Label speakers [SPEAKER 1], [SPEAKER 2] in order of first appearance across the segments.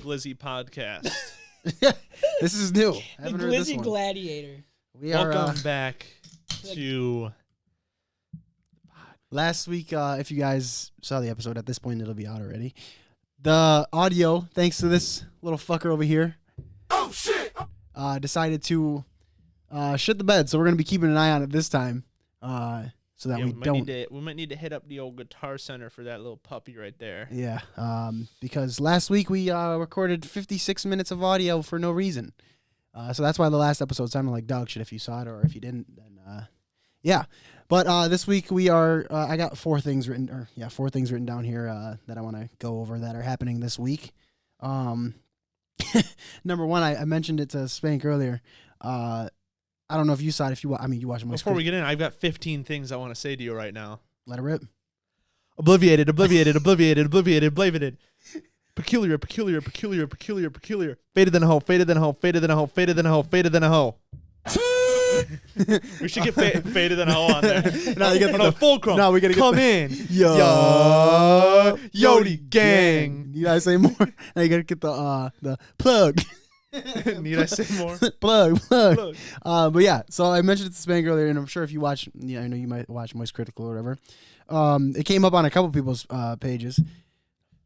[SPEAKER 1] Glizzy podcast.
[SPEAKER 2] This is new.
[SPEAKER 3] The Glizzy Gladiator.
[SPEAKER 1] Welcome back to...
[SPEAKER 2] Last week, if you guys saw the episode, at this point it'll be out already. The audio, thanks to this little fucker over here, decided to shit the bed. So we're gonna be keeping an eye on it this time, so that we don't.
[SPEAKER 1] We might need to hit up the old Guitar Center for that little puppy right there.
[SPEAKER 2] Yeah, because last week we recorded 56 minutes of audio for no reason. So that's why the last episode sounded like dog shit. If you saw it or if you didn't, then yeah. But this week we are. I got four things written down here that I want to go over that are happening this week. Number one, I mentioned it to Spank earlier. I don't know if you saw it. You watched my.
[SPEAKER 1] Before we get in, I've got 15 things I want to say to you right now.
[SPEAKER 2] Let it rip.
[SPEAKER 1] Obliviated. Peculiar. Faded than a hoe. We should get faded than a hoe on there.
[SPEAKER 2] No, you get
[SPEAKER 1] the fulcrum.
[SPEAKER 2] No, we gotta
[SPEAKER 1] come in. Yodi gang.
[SPEAKER 2] You gotta say more. Now you gotta get the plug.
[SPEAKER 1] Need I say more?
[SPEAKER 2] plug. But yeah, so I mentioned it to Spank earlier, and I'm sure if you watch, I know you might watch Moist Critical or whatever. It came up on a couple people's pages.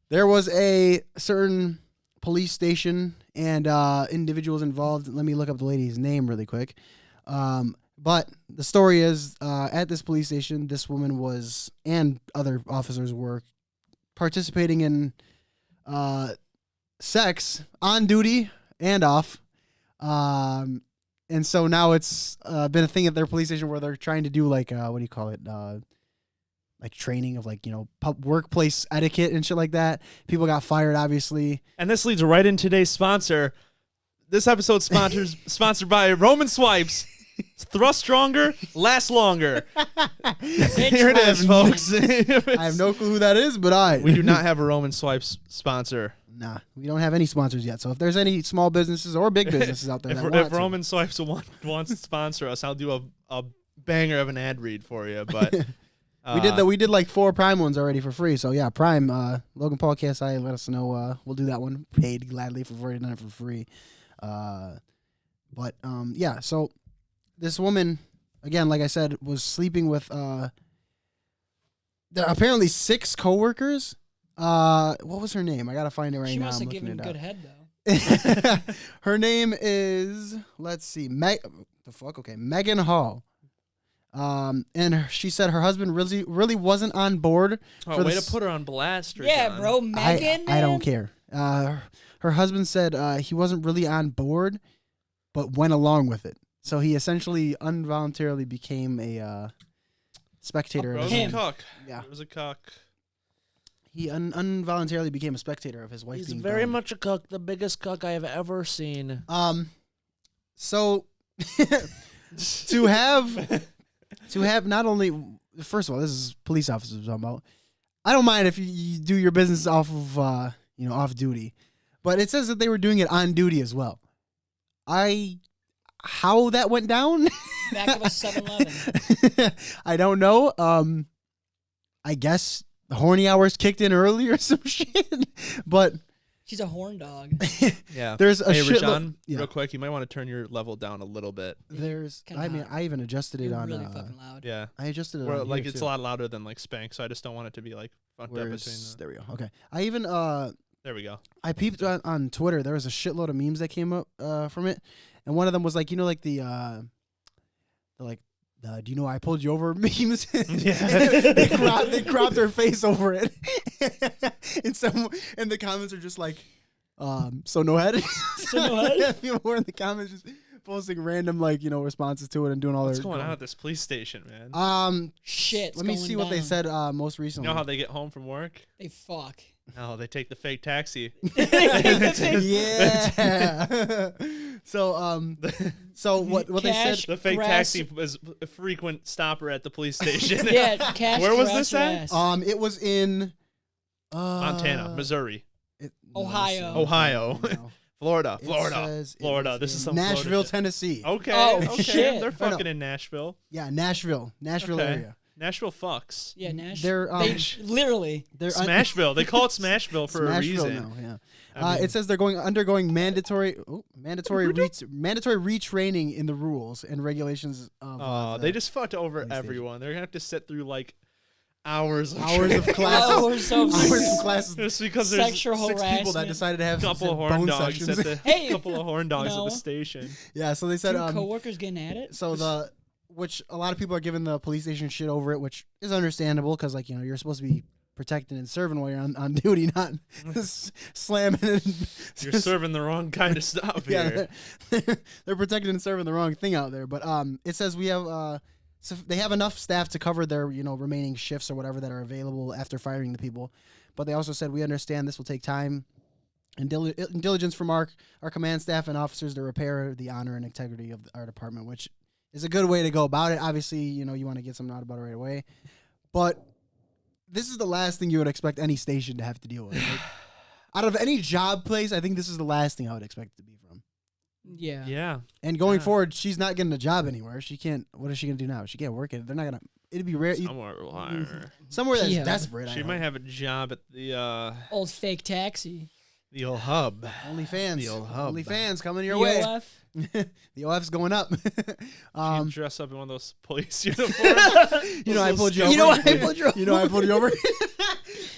[SPEAKER 2] There was a certain police station and individuals involved. Let me look up the lady's name really quick. But the story is, at this police station, this woman was, and other officers were participating in sex on duty and off. And so now it's been a thing at their police station where they're trying to do like, what do you call it? Like training of workplace etiquette and shit like that. People got fired, obviously.
[SPEAKER 1] And this leads right into today's sponsor. This episode sponsored by Roman Swipes. Thrust stronger, last longer. Here it is, folks.
[SPEAKER 2] I have no clue who that is, but
[SPEAKER 1] we do not have a Roman Swipes sponsor.
[SPEAKER 2] Nah, we don't have any sponsors yet. So if there's any small businesses or big businesses out there
[SPEAKER 1] if Roman Swipes wants to sponsor us, I'll do a banger of an ad read for you. But
[SPEAKER 2] we did like 4 Prime ones already for free. So yeah, Prime, Logan Paul KSI, let us know. We'll do that one paid gladly for $49 for free. Yeah, so this woman, again, like I said, was sleeping with apparently 6 coworkers. What was her name? I gotta find it right now.
[SPEAKER 3] She must have given good head though.
[SPEAKER 2] Her name is, let's see, Megan Hall. And she said her husband really wasn't on board.
[SPEAKER 1] Oh, way to put her on blast.
[SPEAKER 3] Yeah, bro, Megan.
[SPEAKER 2] I don't care. Her husband said he wasn't really on board, but went along with it. So he essentially involuntarily became a spectator.
[SPEAKER 1] It was a cock.
[SPEAKER 2] Yeah.
[SPEAKER 1] It was a cock.
[SPEAKER 2] He involuntarily became a spectator of his wife being
[SPEAKER 1] very
[SPEAKER 2] boned.
[SPEAKER 1] much a cock, the biggest cock I have ever seen.
[SPEAKER 2] So to have not only, first of all, this is police officers I'm talking about. I don't mind if you do your business off of off duty, but it says that they were doing it on duty as well. How that went down?
[SPEAKER 3] Back of a 7-Eleven.
[SPEAKER 2] I don't know. I guess the horny hours kicked in early or some shit. But
[SPEAKER 3] she's a horn dog.
[SPEAKER 1] Yeah.
[SPEAKER 2] There's a shit.
[SPEAKER 1] Rashawn, real quick, you might want to turn your level down a little bit.
[SPEAKER 2] I even adjusted it on.
[SPEAKER 3] Really fucking loud.
[SPEAKER 1] Yeah.
[SPEAKER 2] I adjusted it on
[SPEAKER 1] like
[SPEAKER 2] here
[SPEAKER 1] it's
[SPEAKER 2] too.
[SPEAKER 1] a lot louder than like Spank, so I just don't want it to be like fucked up between.
[SPEAKER 2] There we go. Okay. I even
[SPEAKER 1] There we go.
[SPEAKER 2] I peeped on Twitter. There was a shitload of memes that came up from it, and one of them was like, do you know I pulled you over memes?
[SPEAKER 1] Yeah.
[SPEAKER 2] they cropped her face over it, and the comments are just like, so no head.
[SPEAKER 3] So no head.
[SPEAKER 2] People were in the comments just posting random responses to it and doing all
[SPEAKER 1] What's
[SPEAKER 2] their.
[SPEAKER 1] going on at this police station, man?
[SPEAKER 3] Shit.
[SPEAKER 2] Let me see what they said most recently.
[SPEAKER 1] You know how they get home from work?
[SPEAKER 3] They fuck.
[SPEAKER 1] No, they take the fake taxi.
[SPEAKER 2] Yeah. So what they said?
[SPEAKER 1] The fake taxi was a frequent stopper at the police station.
[SPEAKER 3] Yeah, cash.
[SPEAKER 1] Where was this at?
[SPEAKER 2] It was in
[SPEAKER 1] Montana, Missouri,
[SPEAKER 3] Ohio.
[SPEAKER 1] Florida. This is some
[SPEAKER 2] Nashville,
[SPEAKER 1] Florida
[SPEAKER 2] Tennessee.
[SPEAKER 1] Okay.
[SPEAKER 3] Oh,
[SPEAKER 1] okay.
[SPEAKER 3] shit.
[SPEAKER 1] They're fucking in Nashville.
[SPEAKER 2] Yeah, Nashville
[SPEAKER 1] Okay.
[SPEAKER 2] area.
[SPEAKER 1] Nashville fucks.
[SPEAKER 3] Yeah, Nashville.
[SPEAKER 2] They're
[SPEAKER 3] Literally.
[SPEAKER 2] they're
[SPEAKER 1] Smashville. They call it Smashville for a
[SPEAKER 2] Smashville
[SPEAKER 1] reason.
[SPEAKER 2] now, yeah.
[SPEAKER 1] I mean,
[SPEAKER 2] It says they're undergoing mandatory retraining in the rules and regulations of.
[SPEAKER 1] they just fucked over everyone. They're gonna have to sit through like hours of
[SPEAKER 2] classes. Hours of classes.
[SPEAKER 1] Just because
[SPEAKER 3] Sexual
[SPEAKER 1] there's
[SPEAKER 2] Six people that
[SPEAKER 3] harassment.
[SPEAKER 2] decided to have
[SPEAKER 1] a couple of
[SPEAKER 2] bone
[SPEAKER 1] horn dogs
[SPEAKER 2] sections.
[SPEAKER 1] at the
[SPEAKER 3] Hey,
[SPEAKER 1] couple of horn dogs at
[SPEAKER 3] no.
[SPEAKER 1] the station.
[SPEAKER 2] Yeah, so they said
[SPEAKER 3] Two coworkers getting at it.
[SPEAKER 2] so which a lot of people are giving the police station shit over it, which is understandable because you're supposed to be protecting and serving while you're on duty, not slamming and
[SPEAKER 1] You're serving the wrong kind of stuff here.
[SPEAKER 2] they're protecting and serving the wrong thing out there. But it says we have so they have enough staff to cover their remaining shifts or whatever that are available after firing the people. But they also said we understand this will take time and diligence from our command staff and officers to repair the honor and integrity of our department, which is a good way to go about it. Obviously, you want to get something out about it right away. But this is the last thing you would expect any station to have to deal with. Like, out of any job place, I think this is the last thing I would expect it to be from.
[SPEAKER 3] Yeah.
[SPEAKER 1] Yeah.
[SPEAKER 2] And going forward, she's not getting a job anywhere. She can't. What is she gonna do now? She can't work it. They're not gonna. It'd be rare. Somewhere that's
[SPEAKER 3] Yeah.
[SPEAKER 2] desperate.
[SPEAKER 1] She might have a job at the
[SPEAKER 3] Old fake taxi.
[SPEAKER 1] old hub.
[SPEAKER 2] OnlyFans.
[SPEAKER 1] The old hub.
[SPEAKER 2] OnlyFans coming your way.
[SPEAKER 3] EOF.
[SPEAKER 2] The OF's going up.
[SPEAKER 1] You dress up in one of those police uniforms.
[SPEAKER 2] I pulled you over.
[SPEAKER 3] You know I pulled you over.
[SPEAKER 2] I pulled you over.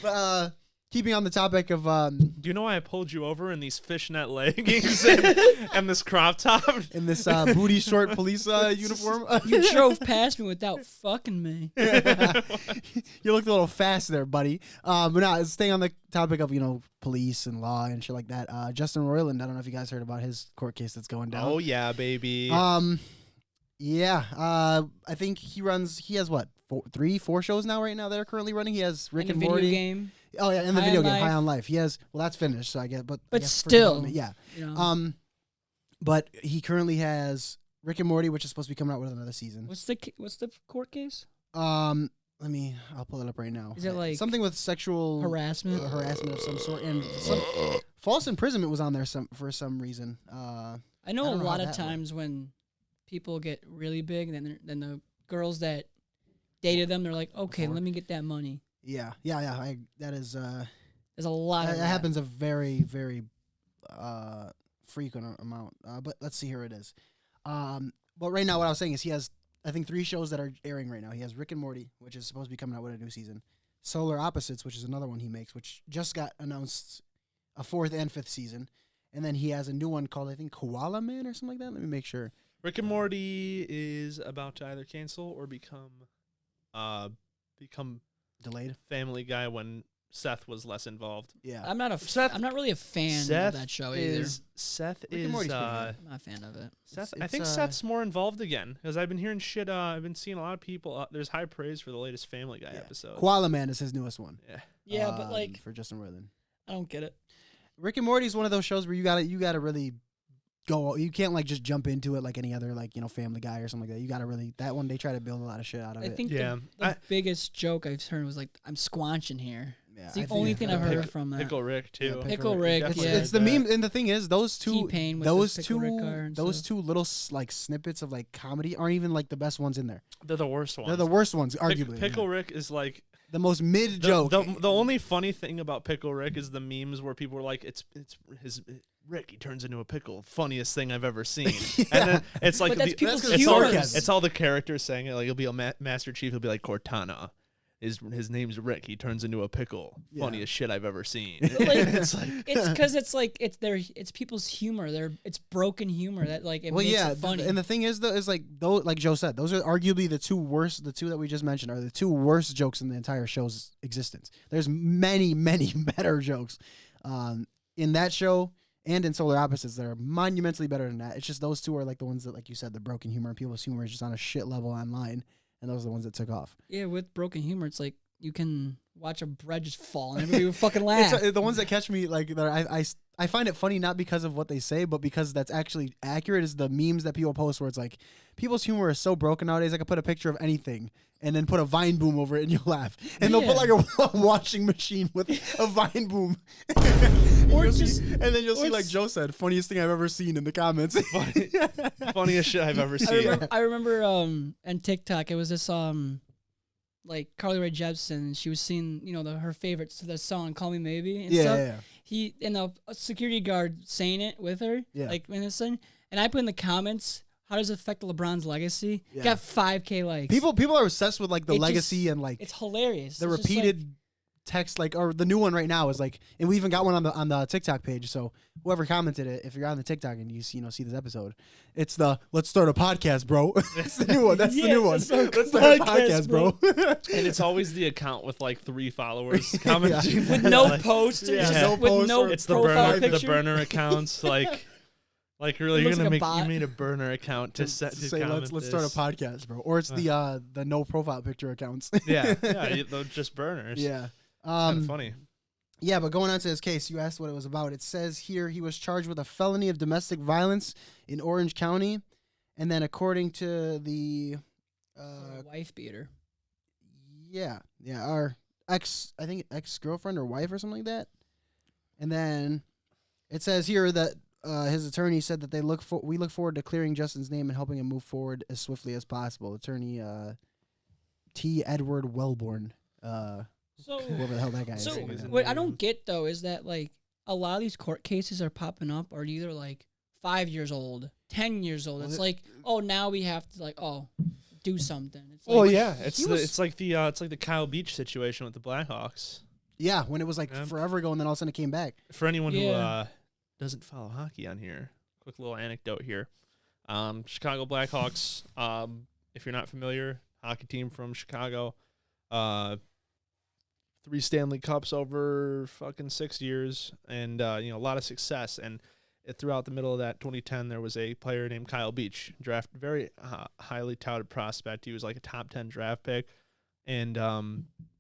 [SPEAKER 2] But keeping on the topic of
[SPEAKER 1] Do you know why I pulled you over in these fishnet leggings and this crop top?
[SPEAKER 2] in this booty short police uniform.
[SPEAKER 3] You drove past me without fucking me.
[SPEAKER 2] You looked a little fast there, buddy. But now, staying on the topic of police and law and shit like that. Justin Roiland, I don't know if you guys heard about his court case that's going down.
[SPEAKER 1] Oh yeah, baby.
[SPEAKER 2] Yeah. I think he has what 4 shows now right now that are currently running. He has Rick
[SPEAKER 3] In
[SPEAKER 2] and
[SPEAKER 3] the
[SPEAKER 2] Morty.
[SPEAKER 3] video game.
[SPEAKER 2] Oh yeah, in the
[SPEAKER 3] High
[SPEAKER 2] video
[SPEAKER 3] on
[SPEAKER 2] game
[SPEAKER 3] Life.
[SPEAKER 2] High on Life. He has that's finished. So I guess,
[SPEAKER 3] But
[SPEAKER 2] I guess for
[SPEAKER 3] still,
[SPEAKER 2] development, yeah.
[SPEAKER 3] You know.
[SPEAKER 2] But he currently has Rick and Morty, which is supposed to be coming out with another season.
[SPEAKER 3] What's the court case?
[SPEAKER 2] I'll pull it up right now.
[SPEAKER 3] Is it like
[SPEAKER 2] something with sexual
[SPEAKER 3] harassment?
[SPEAKER 2] harassment of some sort, and false imprisonment was on there for some reason.
[SPEAKER 3] I know
[SPEAKER 2] I don't
[SPEAKER 3] a
[SPEAKER 2] know how
[SPEAKER 3] lot of
[SPEAKER 2] that
[SPEAKER 3] times when people get really big, then the girls that dated them, they're like, okay, let me get that money.
[SPEAKER 2] Yeah. That is.
[SPEAKER 3] There's a lot of
[SPEAKER 2] That happens a very, very frequent amount. But let's see, here it is. But right now, what I was saying is he has, I think, 3 shows that are airing right now. He has Rick and Morty, which is supposed to be coming out with a new season. Solar Opposites, which is another one he makes, which just got announced a 4th and 5th season. And then he has a new one called, I think, Koala Man or something like that. Let me make sure.
[SPEAKER 1] Rick and Morty is about to either cancel or become
[SPEAKER 2] Delayed.
[SPEAKER 1] Family Guy when Seth was less involved.
[SPEAKER 2] Yeah.
[SPEAKER 3] I'm not really a fan of that show either.
[SPEAKER 1] Seth
[SPEAKER 2] Rick and
[SPEAKER 1] is
[SPEAKER 2] Morty's pretty good.
[SPEAKER 3] I'm not a fan of it.
[SPEAKER 1] Seth.
[SPEAKER 2] It's,
[SPEAKER 1] I think Seth's more involved again because I've been hearing shit. I've been seeing a lot of people. There's high praise for the latest Family Guy episode.
[SPEAKER 2] Koala Man is his newest one.
[SPEAKER 1] Yeah.
[SPEAKER 3] Yeah, but like
[SPEAKER 2] for Justin Roiland.
[SPEAKER 3] I don't get it.
[SPEAKER 2] Rick and Morty is one of those shows where you gotta really go. You can't like just jump into it like any other Family Guy or something like that. You gotta really that one. They try to build a lot of shit out of
[SPEAKER 3] I
[SPEAKER 2] it.
[SPEAKER 3] think the biggest joke I've heard was like, I'm squanching here.
[SPEAKER 2] Yeah,
[SPEAKER 3] It's the only thing I've heard from that.
[SPEAKER 1] Pickle Rick too.
[SPEAKER 2] Yeah,
[SPEAKER 3] Pickle Rick,
[SPEAKER 2] It's the meme, and the thing is, those two,
[SPEAKER 3] T-Pain with
[SPEAKER 2] those
[SPEAKER 3] the Pickle Rick car and
[SPEAKER 2] those
[SPEAKER 3] stuff.
[SPEAKER 2] 2 little snippets of comedy aren't even the best ones in there.
[SPEAKER 1] They're the worst ones.
[SPEAKER 2] They're the worst ones, arguably.
[SPEAKER 1] Pickle Rick is like
[SPEAKER 2] the most mid joke.
[SPEAKER 1] The only funny thing about Pickle Rick is the memes where people are like, it's his Rick. He turns into a pickle. Funniest thing I've ever seen. And then it's like
[SPEAKER 3] But that's people's
[SPEAKER 2] That's
[SPEAKER 3] humor.
[SPEAKER 2] sarcasm.
[SPEAKER 1] it's all the characters saying it. Like he'll be a Master Chief. He'll be like Cortana. His name's Rick. He turns into a pickle.
[SPEAKER 2] Yeah.
[SPEAKER 1] Funniest shit I've ever seen.
[SPEAKER 3] It's because it's people's humor. It's broken humor that it makes it funny.
[SPEAKER 2] And the thing is, though, is those, like Joe said, those are arguably the 2 worst. The 2 that we just mentioned are the 2 worst jokes in the entire show's existence. There's many, many better jokes in that show and in Solar Opposites that are monumentally better than that. It's just those 2 are the ones that, like you said, the broken humor and people's humor is just on a shit level online. And those are the ones that took off.
[SPEAKER 3] Yeah, with broken humor, it's like you can watch a bread just fall and everybody would fucking laugh.
[SPEAKER 2] It's, the ones that catch me, that I find it funny not because of what they say, but because that's actually accurate, is the memes that people post where it's like, people's humor is so broken nowadays. I could put a picture of anything and then put a Vine boom over it and you'll laugh. And they'll put a washing machine with a Vine boom. And then you'll see, like Joe said, funniest thing I've ever seen in the comments.
[SPEAKER 1] Funniest shit I've ever seen.
[SPEAKER 3] I remember on TikTok, it was this like Carly Rae Jepsen, she was seeing, her favorites to the song "Call Me Maybe" and
[SPEAKER 2] Yeah,
[SPEAKER 3] stuff.
[SPEAKER 2] yeah.
[SPEAKER 3] He and a security guard saying it with her,
[SPEAKER 2] Yeah.
[SPEAKER 3] like in this thing. And I put in the comments, "How does it affect LeBron's legacy?"
[SPEAKER 2] Yeah.
[SPEAKER 3] Got 5K likes.
[SPEAKER 2] People are obsessed with like the
[SPEAKER 3] It
[SPEAKER 2] legacy
[SPEAKER 3] just-
[SPEAKER 2] and like
[SPEAKER 3] it's hilarious.
[SPEAKER 2] the
[SPEAKER 3] It's just
[SPEAKER 2] repeated text, like, or the new one right now is like, and we even got one on the TikTok page. So whoever commented it, if you're on the TikTok and you see this episode, it's the "Let's start a podcast, bro." That's the new one. That's the new one.
[SPEAKER 3] let's start a
[SPEAKER 2] Let's start a
[SPEAKER 3] podcast,
[SPEAKER 2] podcast, bro.
[SPEAKER 1] And it's always the account with like 3 followers commenting
[SPEAKER 3] with no
[SPEAKER 1] like,
[SPEAKER 3] post,
[SPEAKER 1] Yeah.
[SPEAKER 3] just
[SPEAKER 2] No
[SPEAKER 3] with
[SPEAKER 2] post
[SPEAKER 3] no
[SPEAKER 2] or-
[SPEAKER 1] it's the
[SPEAKER 3] profile
[SPEAKER 1] burner,
[SPEAKER 3] picture.
[SPEAKER 1] the burner accounts. Like really,
[SPEAKER 3] It
[SPEAKER 1] you're
[SPEAKER 3] looks
[SPEAKER 1] gonna
[SPEAKER 3] like a
[SPEAKER 1] make
[SPEAKER 3] bot.
[SPEAKER 1] you made a burner account to
[SPEAKER 2] To
[SPEAKER 1] say
[SPEAKER 2] let's start a podcast, bro. Or it's the no profile picture accounts.
[SPEAKER 1] Yeah, they're just burners.
[SPEAKER 2] Yeah.
[SPEAKER 1] Kind of funny.
[SPEAKER 2] Yeah, but going on to his case, you asked what it was about. It says here he was charged with a felony of domestic violence in Orange County, and then according to the,
[SPEAKER 3] Wife beater.
[SPEAKER 2] our ex girlfriend or wife or something like that, and then it says here that his attorney said that we look forward to clearing Justin's name and helping him move forward as swiftly as possible. Attorney T. Edward Wellborn.
[SPEAKER 3] So,
[SPEAKER 2] Whoever the hell that guy is.
[SPEAKER 3] so
[SPEAKER 1] Is it
[SPEAKER 3] what I
[SPEAKER 1] name?
[SPEAKER 3] don't get though is that like a lot of these court cases are popping up are either like 5 years old, 10 years old. It's like, oh, now we have to do something. It's like,
[SPEAKER 1] Well, yeah, it's
[SPEAKER 3] he
[SPEAKER 1] the,
[SPEAKER 3] was-
[SPEAKER 1] it's like the Kyle Beach situation with the Blackhawks.
[SPEAKER 2] Yeah, when it was like
[SPEAKER 1] Yeah.
[SPEAKER 2] forever ago, and then all of a sudden it came back.
[SPEAKER 1] For anyone
[SPEAKER 3] Yeah.
[SPEAKER 1] who doesn't follow hockey on here, quick little anecdote here. Chicago Blackhawks, if you're not familiar, hockey team from Chicago, 3 Stanley Cups over fucking 6 years, and a lot of success. And throughout the middle of that 2010, there was a player named Kyle Beach, very highly touted prospect. He was like a top 10 draft pick, and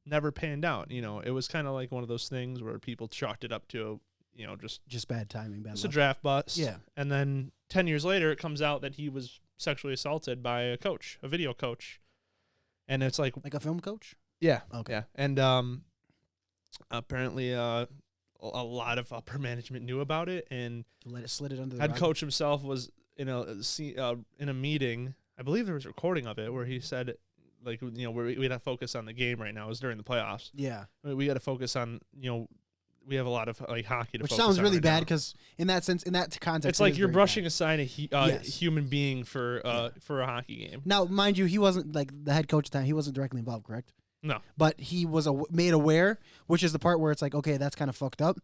[SPEAKER 1] never panned out. It was kind of like one of those things where people chalked it up to,
[SPEAKER 2] Just bad timing, bad
[SPEAKER 1] it's a
[SPEAKER 2] luck.
[SPEAKER 1] draft bust.
[SPEAKER 2] Yeah.
[SPEAKER 1] And then 10 years later, it comes out that he was sexually assaulted by a video coach. And it's like,
[SPEAKER 2] Like a film coach?
[SPEAKER 1] yeah.
[SPEAKER 2] Okay.
[SPEAKER 1] Yeah. And apparently a lot of upper management knew about it. And
[SPEAKER 2] Slid it under the
[SPEAKER 1] head
[SPEAKER 2] rug.
[SPEAKER 1] coach himself was in a meeting. I believe there was a recording of it where he said, we got to focus on the game right now. It was during the playoffs.
[SPEAKER 2] Yeah.
[SPEAKER 1] We got to focus on, we have a lot of hockey to
[SPEAKER 2] Which
[SPEAKER 1] focus
[SPEAKER 2] sounds
[SPEAKER 1] on
[SPEAKER 2] really
[SPEAKER 1] right
[SPEAKER 2] bad
[SPEAKER 1] now.
[SPEAKER 2] because in that context,
[SPEAKER 1] It's
[SPEAKER 2] it
[SPEAKER 1] like
[SPEAKER 2] is
[SPEAKER 1] you're
[SPEAKER 2] very
[SPEAKER 1] brushing
[SPEAKER 2] bad.
[SPEAKER 1] aside a
[SPEAKER 2] Yes.
[SPEAKER 1] human being for a hockey game.
[SPEAKER 2] Now, mind you, he wasn't like the head coach at the time. He wasn't directly involved, correct?
[SPEAKER 1] No.
[SPEAKER 2] But he was made aware, which is the part where it's like, okay, that's kind of fucked up.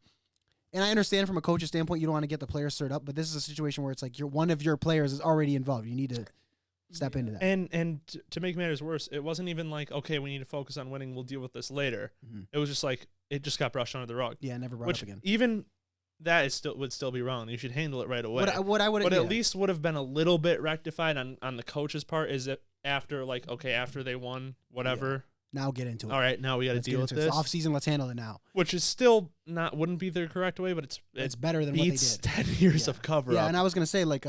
[SPEAKER 2] And I understand from a coach's standpoint, you don't want to get the players stirred up, but this is a situation where it's like one of your players is already involved. You need to step into that.
[SPEAKER 1] And to make matters worse, it wasn't even like, okay, we need to focus on winning. We'll deal with this later.
[SPEAKER 2] Mhm.
[SPEAKER 1] It was just like it just got brushed under the rug.
[SPEAKER 2] Yeah, never brought
[SPEAKER 1] Which
[SPEAKER 2] up again.
[SPEAKER 1] even that would still be wrong. You should handle it right away.
[SPEAKER 2] What I would,
[SPEAKER 1] but
[SPEAKER 2] yeah.
[SPEAKER 1] at least would have been a little bit rectified on the coach's part. Is it after after they won whatever?
[SPEAKER 2] Now get into it.
[SPEAKER 1] All right, now we got to
[SPEAKER 2] Let's
[SPEAKER 1] deal
[SPEAKER 2] get
[SPEAKER 1] with
[SPEAKER 2] into it.
[SPEAKER 1] this.
[SPEAKER 2] It's off season. Let's handle it now.
[SPEAKER 1] Which is still wouldn't be the correct way, but
[SPEAKER 2] It's better than what they
[SPEAKER 1] beats
[SPEAKER 2] did.
[SPEAKER 1] 10 years
[SPEAKER 2] Yeah.
[SPEAKER 1] of cover
[SPEAKER 2] Yeah,
[SPEAKER 1] up.
[SPEAKER 2] and I was gonna say like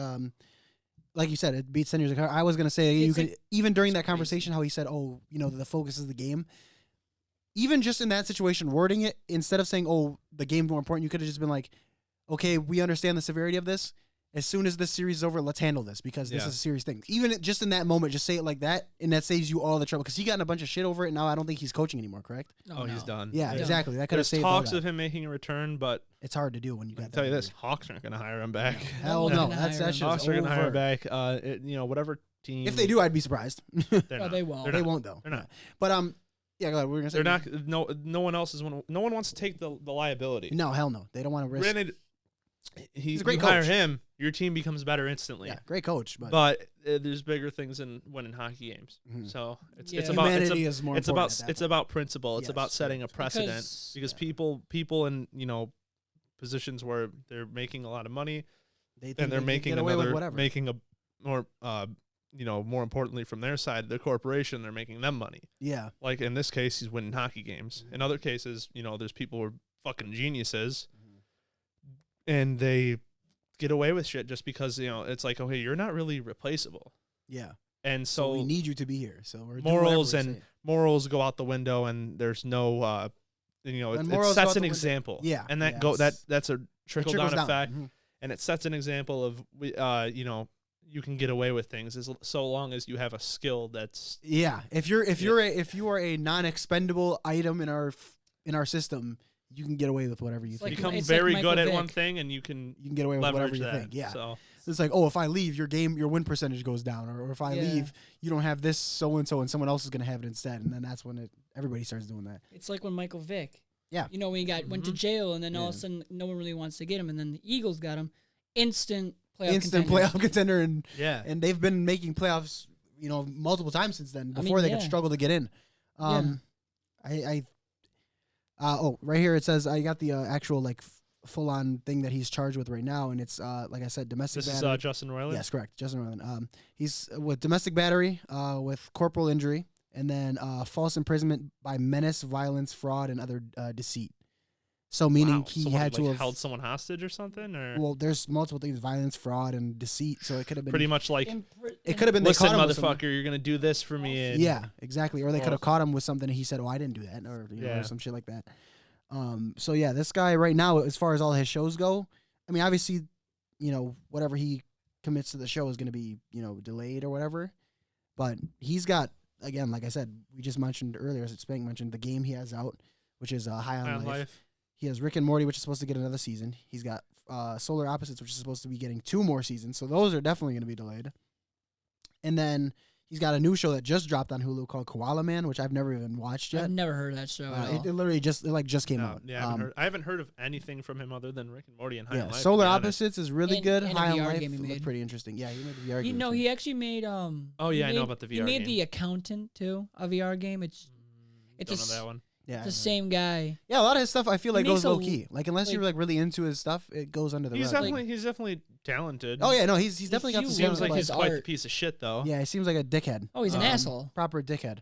[SPEAKER 2] you said, it beats 10 years of cover. I was gonna say you
[SPEAKER 3] It's
[SPEAKER 2] could
[SPEAKER 3] like-
[SPEAKER 2] even during that
[SPEAKER 3] it's crazy.
[SPEAKER 2] conversation how he said, oh, the focus is the game. Even just in that situation, wording it instead of saying, oh, the game's more important, you could have just been like, okay, we understand the severity of this. As soon as this series is over, let's handle this because this
[SPEAKER 1] Yeah.
[SPEAKER 2] is a serious thing. Even just in that moment, just say it like that, and that saves you all the trouble. Because he got in a bunch of shit over it. Now I don't think he's coaching anymore. Correct?
[SPEAKER 1] Oh, he's done.
[SPEAKER 2] Yeah,
[SPEAKER 3] Yeah.
[SPEAKER 2] exactly. That could have
[SPEAKER 1] There's
[SPEAKER 2] saved all
[SPEAKER 1] talks
[SPEAKER 2] that.
[SPEAKER 1] of him making a return, but
[SPEAKER 2] It's hard to do when you
[SPEAKER 1] I
[SPEAKER 2] got
[SPEAKER 1] can tell
[SPEAKER 2] that
[SPEAKER 1] you this:
[SPEAKER 2] injury.
[SPEAKER 1] Hawks aren't going to hire him back.
[SPEAKER 2] Hell
[SPEAKER 3] No
[SPEAKER 2] no,
[SPEAKER 3] one's gonna
[SPEAKER 2] that's
[SPEAKER 3] hire
[SPEAKER 2] that
[SPEAKER 3] him.
[SPEAKER 2] shit's
[SPEAKER 1] Hawks are going to hire
[SPEAKER 2] over.
[SPEAKER 1] him back. Whatever team.
[SPEAKER 2] If they do, I'd be surprised.
[SPEAKER 1] they're
[SPEAKER 3] Oh,
[SPEAKER 1] not.
[SPEAKER 3] they won't.
[SPEAKER 1] They're
[SPEAKER 2] They
[SPEAKER 1] not.
[SPEAKER 2] won't though.
[SPEAKER 1] They're not.
[SPEAKER 2] But yeah, go ahead. We were gonna say
[SPEAKER 1] They're not. No one else is. No one wants to take the liability.
[SPEAKER 2] No, hell no. They don't want to risk.
[SPEAKER 1] Granted,
[SPEAKER 2] He's a great
[SPEAKER 1] you hire
[SPEAKER 2] coach.
[SPEAKER 1] him, your team becomes better instantly.
[SPEAKER 2] Yeah, great coach, but
[SPEAKER 1] But there's bigger things than winning hockey games.
[SPEAKER 2] Mhm.
[SPEAKER 1] So it's
[SPEAKER 3] Yeah.
[SPEAKER 1] about
[SPEAKER 2] humanity is more.
[SPEAKER 1] it's
[SPEAKER 2] important
[SPEAKER 1] about
[SPEAKER 2] at that
[SPEAKER 1] it's
[SPEAKER 2] point.
[SPEAKER 1] about principle. It's
[SPEAKER 2] Yes,
[SPEAKER 1] about setting a precedent because
[SPEAKER 3] yeah.
[SPEAKER 1] people in positions where they're making a lot of money
[SPEAKER 2] They think
[SPEAKER 1] and they're
[SPEAKER 2] they can
[SPEAKER 1] making
[SPEAKER 2] get away with
[SPEAKER 1] another
[SPEAKER 2] whatever.
[SPEAKER 1] making a more more importantly from their side, the corporation, they're making them money.
[SPEAKER 2] Yeah,
[SPEAKER 1] Like in this case, he's winning hockey games. In other cases, there's people who are fucking geniuses and they get away with shit just because, it's like, okay, you're not really replaceable.
[SPEAKER 2] yeah.
[SPEAKER 1] And
[SPEAKER 2] So
[SPEAKER 1] so,
[SPEAKER 2] we need you to be here. So we're doing
[SPEAKER 1] morals
[SPEAKER 2] whatever we
[SPEAKER 1] and
[SPEAKER 2] say.
[SPEAKER 1] morals go out the window and there's no, it
[SPEAKER 2] morals
[SPEAKER 1] it
[SPEAKER 2] go out
[SPEAKER 1] sets
[SPEAKER 2] the
[SPEAKER 1] an
[SPEAKER 2] window-
[SPEAKER 1] example.
[SPEAKER 2] Yeah,
[SPEAKER 1] And
[SPEAKER 2] yeah,
[SPEAKER 1] that's a
[SPEAKER 2] It
[SPEAKER 1] trickle
[SPEAKER 2] trickles
[SPEAKER 1] down effect.
[SPEAKER 2] Mhm.
[SPEAKER 1] And it sets an example of, you can get away with things so long as you have a skill that's
[SPEAKER 2] If you are a non-expendable item in our system, you can get away with whatever you think.
[SPEAKER 1] Become very good at one thing, and you can
[SPEAKER 2] get away with whatever you
[SPEAKER 1] that.
[SPEAKER 2] think. Yeah.
[SPEAKER 1] So
[SPEAKER 2] it's like, oh, if I leave, your win percentage goes down, or if I leave, you don't have this so and someone else is gonna have it instead, and then that's when everybody starts doing that.
[SPEAKER 3] It's like when Michael Vick.
[SPEAKER 2] Yeah.
[SPEAKER 3] You know, when he went to jail, and then all of a sudden no one really wants to get him, and then the Eagles got him. Instant playoff
[SPEAKER 2] contender, and they've been making playoffs, multiple times since then. Before they could struggle to get in. Right here it says I got the actual full on thing that he's charged with right now, and it's like I said, domestic battery.
[SPEAKER 1] This is Justin Roiland?
[SPEAKER 2] Yes, correct, Justin Roiland. He's with domestic battery, with corporal injury, and then false imprisonment by menace, violence, fraud, and other deceit. So meaning he had to have
[SPEAKER 1] held someone hostage or something, or
[SPEAKER 2] there's multiple things: violence, fraud, and deceit. So it could have been
[SPEAKER 1] pretty much like
[SPEAKER 2] it could have been.
[SPEAKER 1] Listen,
[SPEAKER 2] they caught him
[SPEAKER 1] motherfucker, you're gonna do this for me. And
[SPEAKER 2] yeah, exactly. Or they could have caught him with something, and he said, "Oh, I didn't do that," or some shit like that. So yeah, this guy right now, as far as all his shows go, I mean, obviously, whatever he commits to the show is going to be, delayed or whatever. But he's got, again, like I said, we just mentioned earlier, as Spank mentioned, the game he has out, which is High on Life. He has Rick and Morty, which is supposed to get another season. He's got Solar Opposites, which is supposed to be getting 2 more seasons. So those are definitely going to be delayed. And then he's got a new show that just dropped on Hulu called Koala Man, which I've never even watched yet.
[SPEAKER 3] I've never heard of that show at all.
[SPEAKER 2] It literally just came out.
[SPEAKER 1] Yeah, I haven't heard of anything from him other than Rick and Morty and High on Life.
[SPEAKER 2] Solar Opposites is really good.
[SPEAKER 3] And
[SPEAKER 2] High on
[SPEAKER 3] VR
[SPEAKER 2] Life
[SPEAKER 3] game he
[SPEAKER 2] looked
[SPEAKER 3] made.
[SPEAKER 2] pretty interesting. Yeah, he made the VR game.
[SPEAKER 3] He actually made
[SPEAKER 1] I know about the VR game.
[SPEAKER 3] He made The Accountant too, a VR game. It's
[SPEAKER 1] don't know that one.
[SPEAKER 2] Yeah,
[SPEAKER 3] it's the same guy.
[SPEAKER 2] Yeah, a lot of his stuff I feel like goes low key. Like unless you're really into his stuff, it goes under the rug.
[SPEAKER 1] He's definitely talented.
[SPEAKER 2] Oh yeah, no, he's definitely got the
[SPEAKER 1] seems like he's quite the piece of shit though.
[SPEAKER 2] Yeah, he seems like a dickhead.
[SPEAKER 3] Oh, he's an asshole.
[SPEAKER 2] Proper dickhead.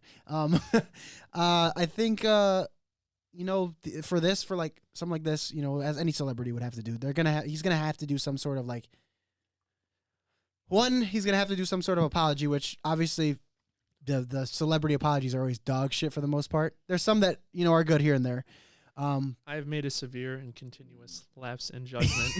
[SPEAKER 2] I think for like something like this, as any celebrity would have to do, he's gonna have to do some sort of he's gonna have to do some sort of apology, which obviously the celebrity apologies are always dog shit for the most part. There's some that are good here and there.
[SPEAKER 1] I have made a severe and continuous lapse in judgment.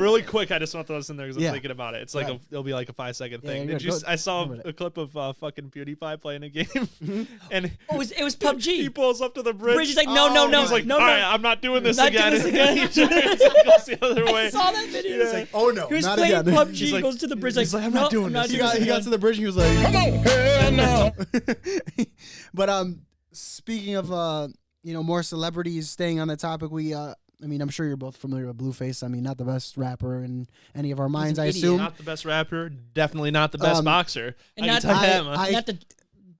[SPEAKER 1] Really quick, I just want those in there because I'm thinking about it. It's it'll be like a 5-second thing. I saw a clip of fucking PewDiePie playing a game, and
[SPEAKER 3] it was PUBG.
[SPEAKER 1] He pulls up to the bridge.
[SPEAKER 3] He's like, no.
[SPEAKER 1] He's like,
[SPEAKER 3] no.
[SPEAKER 1] All right, I'm not doing this again.
[SPEAKER 3] He
[SPEAKER 1] goes the other way.
[SPEAKER 3] I saw that video.
[SPEAKER 2] It's like, oh no,
[SPEAKER 3] he was
[SPEAKER 2] not
[SPEAKER 3] playing
[SPEAKER 2] again.
[SPEAKER 3] PUBG. He goes to the bridge.
[SPEAKER 2] He's like, I'm not doing this. He got to the bridge and he was like,
[SPEAKER 4] Hello, no.
[SPEAKER 2] But speaking of more celebrities, staying on the topic, I'm sure you're both familiar with Blueface. I mean, not the best rapper in any of our minds, I assume.
[SPEAKER 1] Not the best rapper, definitely not the best boxer.
[SPEAKER 3] And not the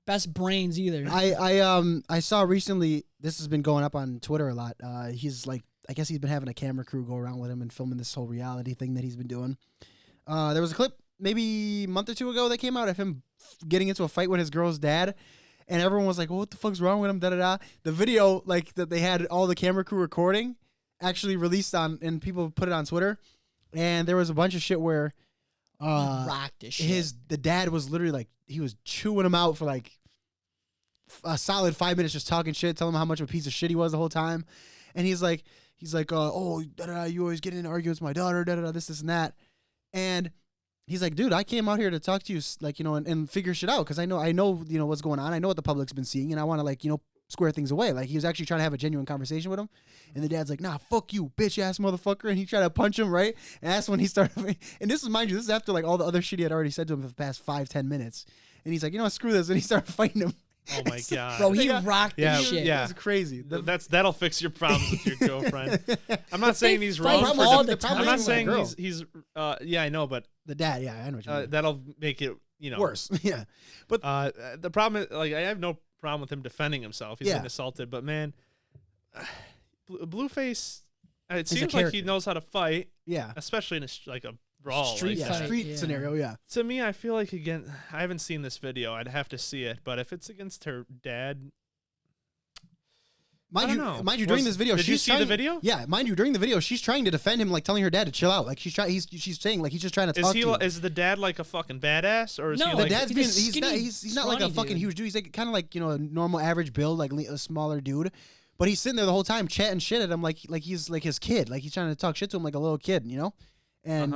[SPEAKER 3] best brains either.
[SPEAKER 2] I saw recently, this has been going up on Twitter a lot. He's I guess he's been having a camera crew go around with him and filming this whole reality thing that he's been doing. There was a clip maybe a month or 2 ago that came out of him getting into a fight with his girl's dad. And everyone was like, well, what the fuck's wrong with him? Da-da-da. The video, that they had all the camera crew recording actually released and people put it on Twitter. And there was a bunch of shit where
[SPEAKER 3] rocked this shit.
[SPEAKER 2] The dad was literally he was chewing him out for a solid 5 minutes just talking shit, telling him how much of a piece of shit he was the whole time. And he's like, oh, da-da-da, you always get in arguments with my daughter, da-da-da, this and that. And he's like, dude, I came out here to talk to you, and figure shit out because I know, what's going on. I know what the public's been seeing, and I want to, square things away. He was actually trying to have a genuine conversation with him, and the dad's like, nah, fuck you, bitch ass motherfucker, and he tried to punch him, right? And that's when he started. And this is, mind you, this is after all the other shit he had already said to him for the past 5-10 minutes, and he's like, screw this, and he started fighting him.
[SPEAKER 1] Oh my god,
[SPEAKER 3] bro, he rocked this shit.
[SPEAKER 2] Yeah, it's crazy.
[SPEAKER 1] That'll fix your problems with your girlfriend. I'm not saying he's wrong. I'm not saying he's. Yeah, I know, but
[SPEAKER 2] the dad. Yeah, I know what you mean.
[SPEAKER 1] That'll make it
[SPEAKER 2] worse. Yeah, but
[SPEAKER 1] the problem is, I have no problem with him defending himself. He's been assaulted, but man, Blueface. It seems like he knows how to fight.
[SPEAKER 2] Yeah,
[SPEAKER 1] especially in a brawl,
[SPEAKER 3] street
[SPEAKER 2] scenario. Yeah.
[SPEAKER 1] To me, I feel like I haven't seen this video. I'd have to see it, but if it's against her dad,
[SPEAKER 2] mind you, during this video,
[SPEAKER 1] did you see the video?
[SPEAKER 2] Yeah, mind you, during the video, she's trying to defend him, telling her dad to chill out. She's saying he's just trying to talk to him.
[SPEAKER 1] Is the dad a fucking badass, or is he
[SPEAKER 2] the dad's
[SPEAKER 3] he's
[SPEAKER 2] he's not a fucking huge dude. He's kind of a normal average build, a smaller dude. But he's sitting there the whole time chatting shit at him like he's like his kid, like he's trying to talk shit to him like a little kid, you know? And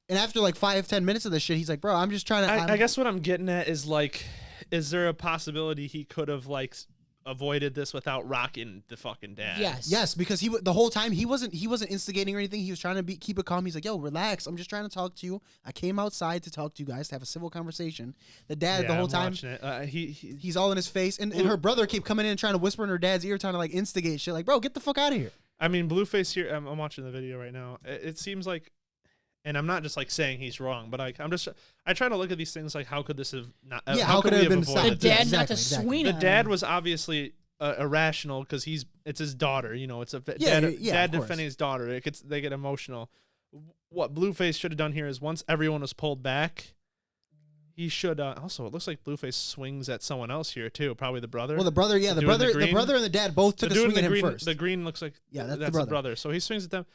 [SPEAKER 2] after like 5-10 minutes of this shit, he's like, bro, I'm just trying to.
[SPEAKER 1] I guess what I'm getting at is like, is there a possibility he could have like avoided this without rocking the fucking dad?
[SPEAKER 2] Yes, because the whole time he wasn't instigating or anything. He was trying to keep it calm. He's like, yo, relax. I'm just trying to talk to you. I came outside to talk to you guys, to have a civil conversation. The dad the whole time he's all in his face, and her brother kept coming in and trying to whisper in her dad's ear, trying to like instigate shit. Like, bro, get the fuck out of here.
[SPEAKER 1] I mean, Blueface here. I'm watching the video right now. It seems like. And I'm not just like saying he's wrong, but I try to look at these things like, how could this have not?
[SPEAKER 2] How could it have been stopped?
[SPEAKER 3] The dad
[SPEAKER 2] Exactly,
[SPEAKER 3] not to swing.
[SPEAKER 1] The dad was obviously irrational because it's his daughter. You know, it's a dad defending his daughter. They get emotional. What Blueface should have done here is once everyone was pulled back, he should also. It looks like Blueface swings at someone else here too, probably the brother.
[SPEAKER 2] Well, the brother, the brother and the dad both took a swing at him first.
[SPEAKER 1] The green looks like
[SPEAKER 2] that's
[SPEAKER 1] the brother. So he swings at them.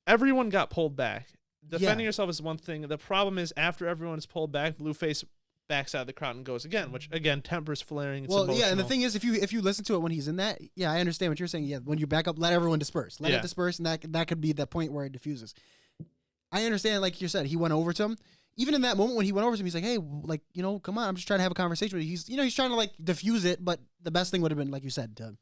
[SPEAKER 1] Everyone got pulled back. Defending yourself is one thing. The problem is after everyone is pulled back, Blueface backs out of the crowd and goes again, which again tempers flaring. It's emotional.
[SPEAKER 2] And the thing is, if you listen to it when he's in that, I understand what you're saying. Yeah, when you back up, let everyone disperse, let it disperse, and that could be the point where it diffuses. I understand, like you said, he went over to him. Even in that moment when he went over to him, he's like, hey, like, you know, come on, I'm just trying to have a conversation with you. He's trying to like diffuse it, but the best thing would have been, like you said, to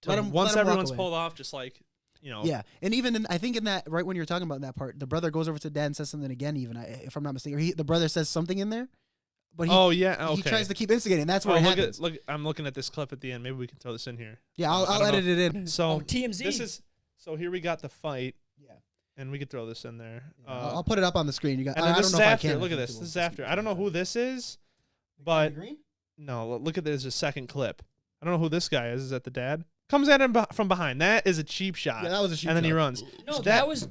[SPEAKER 2] let him.
[SPEAKER 1] Once
[SPEAKER 2] let him
[SPEAKER 1] everyone's pulled off, just like. You know.
[SPEAKER 2] Yeah, and even I think in that right when you're talking about that part, the brother goes over to dad and says something again. Even if I'm not mistaken, or the brother says something in there, but he tries to keep instigating. That's where it happens.
[SPEAKER 1] Look, I'm looking at this clip at the end. Maybe we can throw this in here.
[SPEAKER 2] Yeah, I'll edit it in.
[SPEAKER 1] So
[SPEAKER 3] TMZ.
[SPEAKER 1] So here we got the fight. Yeah, and we could throw this in there.
[SPEAKER 2] I'll put it up on the screen. You got.
[SPEAKER 1] And
[SPEAKER 2] I don't know if I can.
[SPEAKER 1] Look at this. This is after. I don't know who this is, but
[SPEAKER 2] green?
[SPEAKER 1] No. Look at this. A second clip. I don't know who this guy is. Is that the dad? Comes at him from behind. That is a cheap shot.
[SPEAKER 2] Yeah, that was a cheap shot.
[SPEAKER 1] And then he runs.
[SPEAKER 3] No, that was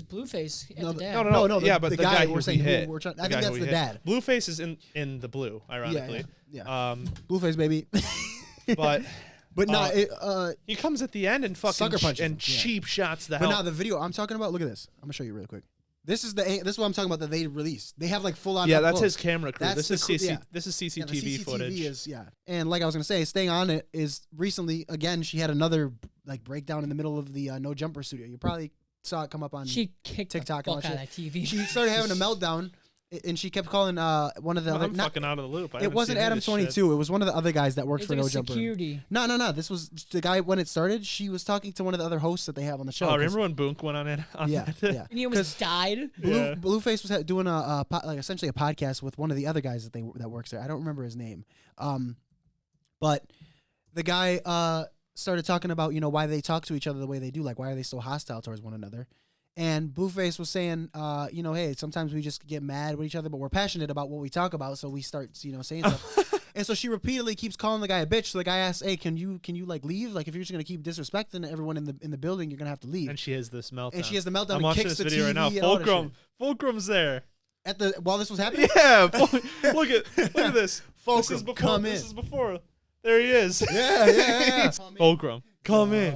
[SPEAKER 3] Blueface at the dad.
[SPEAKER 1] No. Yeah, but the guy
[SPEAKER 2] we're saying
[SPEAKER 1] hit.
[SPEAKER 2] I think that's the dad.
[SPEAKER 1] Blueface is in the blue, ironically.
[SPEAKER 2] Yeah. Blueface, baby.
[SPEAKER 1] But he comes at the end and fucking
[SPEAKER 2] sucker punches
[SPEAKER 1] and cheap shots the hell.
[SPEAKER 2] But now the video I'm talking about, look at this. I'm gonna show you really quick. This is what I'm talking about that they released. They have like full on.
[SPEAKER 1] Yeah, that's his camera crew.
[SPEAKER 2] This
[SPEAKER 1] is CCTV footage.
[SPEAKER 2] And like I was gonna say, staying on it is recently again. She had another like breakdown in the middle of the No Jumper studio. You probably saw it come up on.
[SPEAKER 3] She kicked
[SPEAKER 2] TikTok
[SPEAKER 3] the fuck out of that TV.
[SPEAKER 2] She started having a meltdown. And she kept calling one of the.
[SPEAKER 1] I'm fucking out of the loop.
[SPEAKER 2] It wasn't Adam22. It was one of the other guys that works for No Jumper.
[SPEAKER 3] Security.
[SPEAKER 2] No. This was the guy when it started. She was talking to one of the other hosts that they have on the show.
[SPEAKER 1] Oh, remember when Boonk went on it?
[SPEAKER 2] Yeah.
[SPEAKER 3] And he almost died.
[SPEAKER 2] Blueface was doing essentially a podcast with one of the other guys that works there. I don't remember his name. But the guy started talking about why they talk to each other the way they do. Like why are they so hostile towards one another? And Blueface was saying, hey, sometimes we just get mad with each other, but we're passionate about what we talk about, so we start, saying stuff. And so she repeatedly keeps calling the guy a bitch. So the guy asks, "Hey, can you like leave? Like if you're just gonna keep disrespecting everyone in the building, you're gonna have to leave."
[SPEAKER 1] And she has this meltdown.
[SPEAKER 2] I'm
[SPEAKER 1] watching
[SPEAKER 2] kicks
[SPEAKER 1] this
[SPEAKER 2] the
[SPEAKER 1] video
[SPEAKER 2] TV
[SPEAKER 1] right now. Fulcrum's there.
[SPEAKER 2] While this was happening.
[SPEAKER 1] Yeah. look at this.
[SPEAKER 2] Fulcrum,
[SPEAKER 1] this is before.
[SPEAKER 2] come in.
[SPEAKER 1] This is before. There he is.
[SPEAKER 2] Yeah.
[SPEAKER 1] Fulcrum, come in.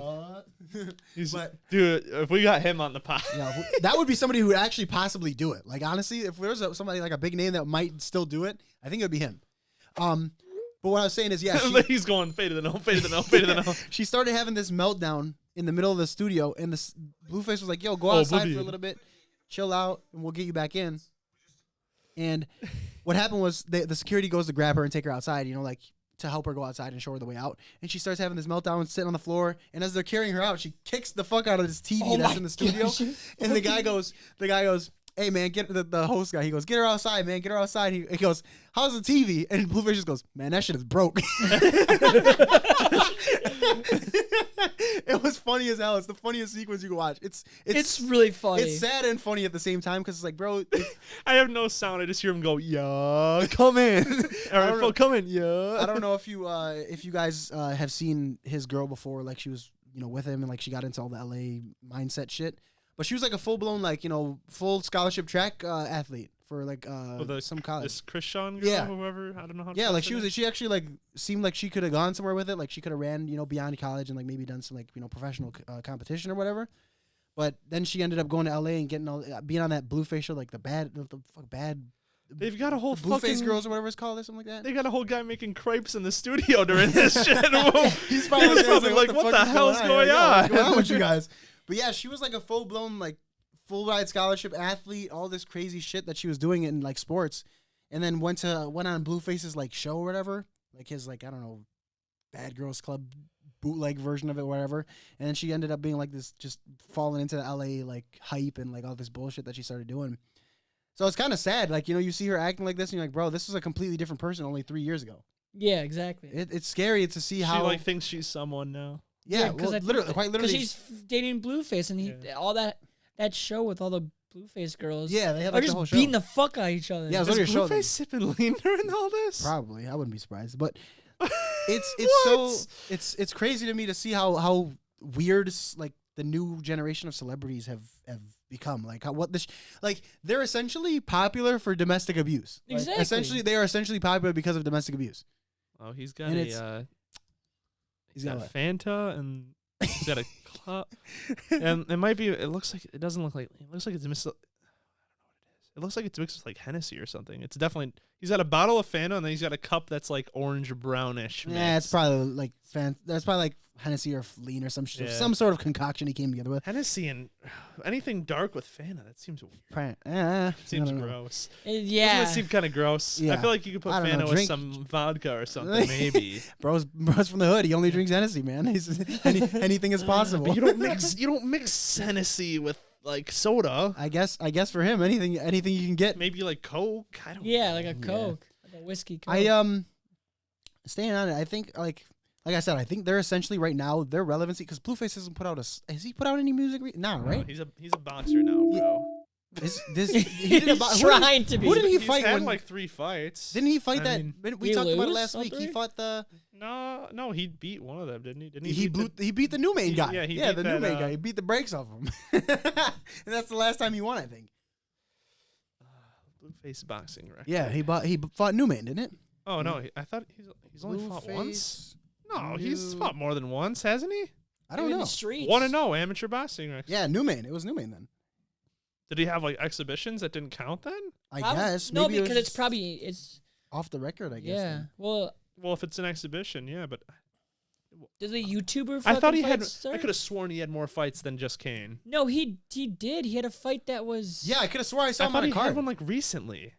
[SPEAKER 1] Dude, if we got him on the pod,
[SPEAKER 2] that would be somebody who would actually possibly do it. Like honestly, if there was somebody like a big name that might still do it, I think it would be him. But what I was saying is,
[SPEAKER 1] he's going fade to the no.
[SPEAKER 2] She started having this meltdown in the middle of the studio, and this Blueface was like, "Yo, go outside for a little bit, chill out, and we'll get you back in." And what happened was the security goes to grab her and take her outside. To help her go outside and show her the way out. And she starts having this meltdown and sitting on the floor. And as they're carrying her out, she kicks the fuck out of this TV that's in the studio. Gosh. And the guy goes, "Hey man, get the host guy." He goes, "Get her outside, man. Get her outside." He goes, "How's the TV?" And Blueface just goes, "Man, that shit is broke." It was funny as hell. It's the funniest sequence you can watch. It's
[SPEAKER 3] really funny.
[SPEAKER 2] It's sad and funny at the same time because it's like, bro.
[SPEAKER 1] I have no sound. I just hear him go, "Yeah, come in." All right, Phil, come in. Yeah.
[SPEAKER 2] I don't know if you guys have seen his girl before. Like she was with him and like she got into all the LA mindset shit. But she was like a full blown full scholarship track athlete for like some college.
[SPEAKER 1] This Christian girl, whoever, I don't know how.
[SPEAKER 2] Yeah, like she actually like seemed like she could have gone somewhere with it. Like she could have ran beyond college and like maybe done some like professional competition or whatever. But then she ended up going to LA and getting being on that Blueface show, like the bad
[SPEAKER 1] They've got a whole
[SPEAKER 2] Blueface
[SPEAKER 1] fucking
[SPEAKER 2] Girls or whatever it's called or something like that.
[SPEAKER 1] They got a whole guy making crepes in the studio during this shit.
[SPEAKER 2] He's
[SPEAKER 1] probably like, what the hell's going on?
[SPEAKER 2] What's going on with you guys? But yeah, she was like a full blown like full ride scholarship athlete, all this crazy shit that she was doing in like sports, and then went on Blueface's like show or whatever, like his like I don't know, Bad Girls Club bootleg version of it, whatever. And then she ended up being like this, just falling into the LA like hype and like all this bullshit that she started doing. So it's kind of sad, like you see her acting like this, and you're like, bro, this was a completely different person only 3 years ago.
[SPEAKER 3] Yeah, exactly.
[SPEAKER 2] It's scary to see how
[SPEAKER 1] she like thinks she's someone now.
[SPEAKER 2] Yeah, well, literally, quite literally,
[SPEAKER 3] because she's dating Blueface, and all that show with all the Blueface girls.
[SPEAKER 2] Yeah, they had
[SPEAKER 3] are
[SPEAKER 2] like
[SPEAKER 3] just
[SPEAKER 2] the whole show.
[SPEAKER 3] beating the fuck out of each other.
[SPEAKER 2] Yeah, it was
[SPEAKER 1] Is
[SPEAKER 2] on your show.
[SPEAKER 1] Blueface sipping lean during all this?
[SPEAKER 2] Probably, I wouldn't be surprised. But it's crazy to me to see how weird like the new generation of celebrities have become. Like they're essentially popular for domestic abuse. Like,
[SPEAKER 3] Exactly.
[SPEAKER 2] they are essentially popular because of domestic abuse.
[SPEAKER 1] Oh, he's got
[SPEAKER 2] And
[SPEAKER 1] he's got a Fanta and he's got a club. And it might be. It looks like it doesn't look like. It looks like it's mixed. I don't know what it is. It looks like it's mixed with like Hennessy or something. It's definitely. He's got a bottle of Fanta and then he's got a cup that's like orange brownish.
[SPEAKER 2] Yeah, it's probably like that's probably like Hennessy or lean or some shit, some sort of concoction he came together with.
[SPEAKER 1] Hennessy and anything dark with Fanta. That seems weird.
[SPEAKER 2] Seems
[SPEAKER 1] gross.
[SPEAKER 3] Yeah,
[SPEAKER 1] Doesn't it seem kind of gross?
[SPEAKER 2] Yeah.
[SPEAKER 1] I feel like you could put Fanta with some vodka or something, maybe.
[SPEAKER 2] Bro's from the hood. He only drinks Hennessy, man. Anything is possible.
[SPEAKER 1] But you don't mix Hennessy with like soda.
[SPEAKER 2] I guess for him, anything you can get.
[SPEAKER 1] Maybe like Coke. I don't know.
[SPEAKER 3] Yeah, like a Coke, like a whiskey Coke.
[SPEAKER 2] Staying on it. I think like I said, I think they're essentially right now their relevancy because Blueface hasn't put out has he put out any music? Nah, right?
[SPEAKER 1] No, he's a boxer now, bro.
[SPEAKER 2] He did
[SPEAKER 3] trying to be.
[SPEAKER 2] Who did he
[SPEAKER 1] He's
[SPEAKER 2] fight?
[SPEAKER 1] had like 3 fights.
[SPEAKER 2] Didn't he fight we talked about it last
[SPEAKER 3] all
[SPEAKER 2] week.
[SPEAKER 3] three?
[SPEAKER 2] He fought the.
[SPEAKER 1] No, he beat one of them, didn't he? Didn't
[SPEAKER 2] He beat the new main guy.
[SPEAKER 1] Yeah, he
[SPEAKER 2] beat
[SPEAKER 1] beat
[SPEAKER 2] the new
[SPEAKER 1] that,
[SPEAKER 2] main guy. He beat the brakes off him, and that's the last time he won, I think.
[SPEAKER 1] Blueface boxing record.
[SPEAKER 2] Yeah, he fought Newman, didn't it?
[SPEAKER 1] Oh no, I thought he's only fought once. No, he's fought more than once, hasn't he?
[SPEAKER 2] I don't
[SPEAKER 3] in
[SPEAKER 2] know.
[SPEAKER 3] the streets.
[SPEAKER 1] 1-0 amateur boxing record.
[SPEAKER 2] Yeah, Newman. It was Newman then.
[SPEAKER 1] Did he have like exhibitions that didn't count then?
[SPEAKER 2] I guess.
[SPEAKER 3] No,
[SPEAKER 2] Maybe
[SPEAKER 3] because
[SPEAKER 2] it
[SPEAKER 3] it's probably
[SPEAKER 2] off the record. I guess.
[SPEAKER 3] yeah.
[SPEAKER 2] then.
[SPEAKER 3] Well,
[SPEAKER 1] If it's an exhibition, yeah, but
[SPEAKER 3] did the YouTuber?
[SPEAKER 1] I thought he had.
[SPEAKER 3] Start?
[SPEAKER 1] I could have sworn he had more fights than just Kane.
[SPEAKER 3] No, he did. He had a fight that was.
[SPEAKER 2] Yeah, I could have swore I saw him
[SPEAKER 1] I
[SPEAKER 2] on
[SPEAKER 1] thought
[SPEAKER 2] a
[SPEAKER 1] he
[SPEAKER 2] card.
[SPEAKER 1] had one like recently.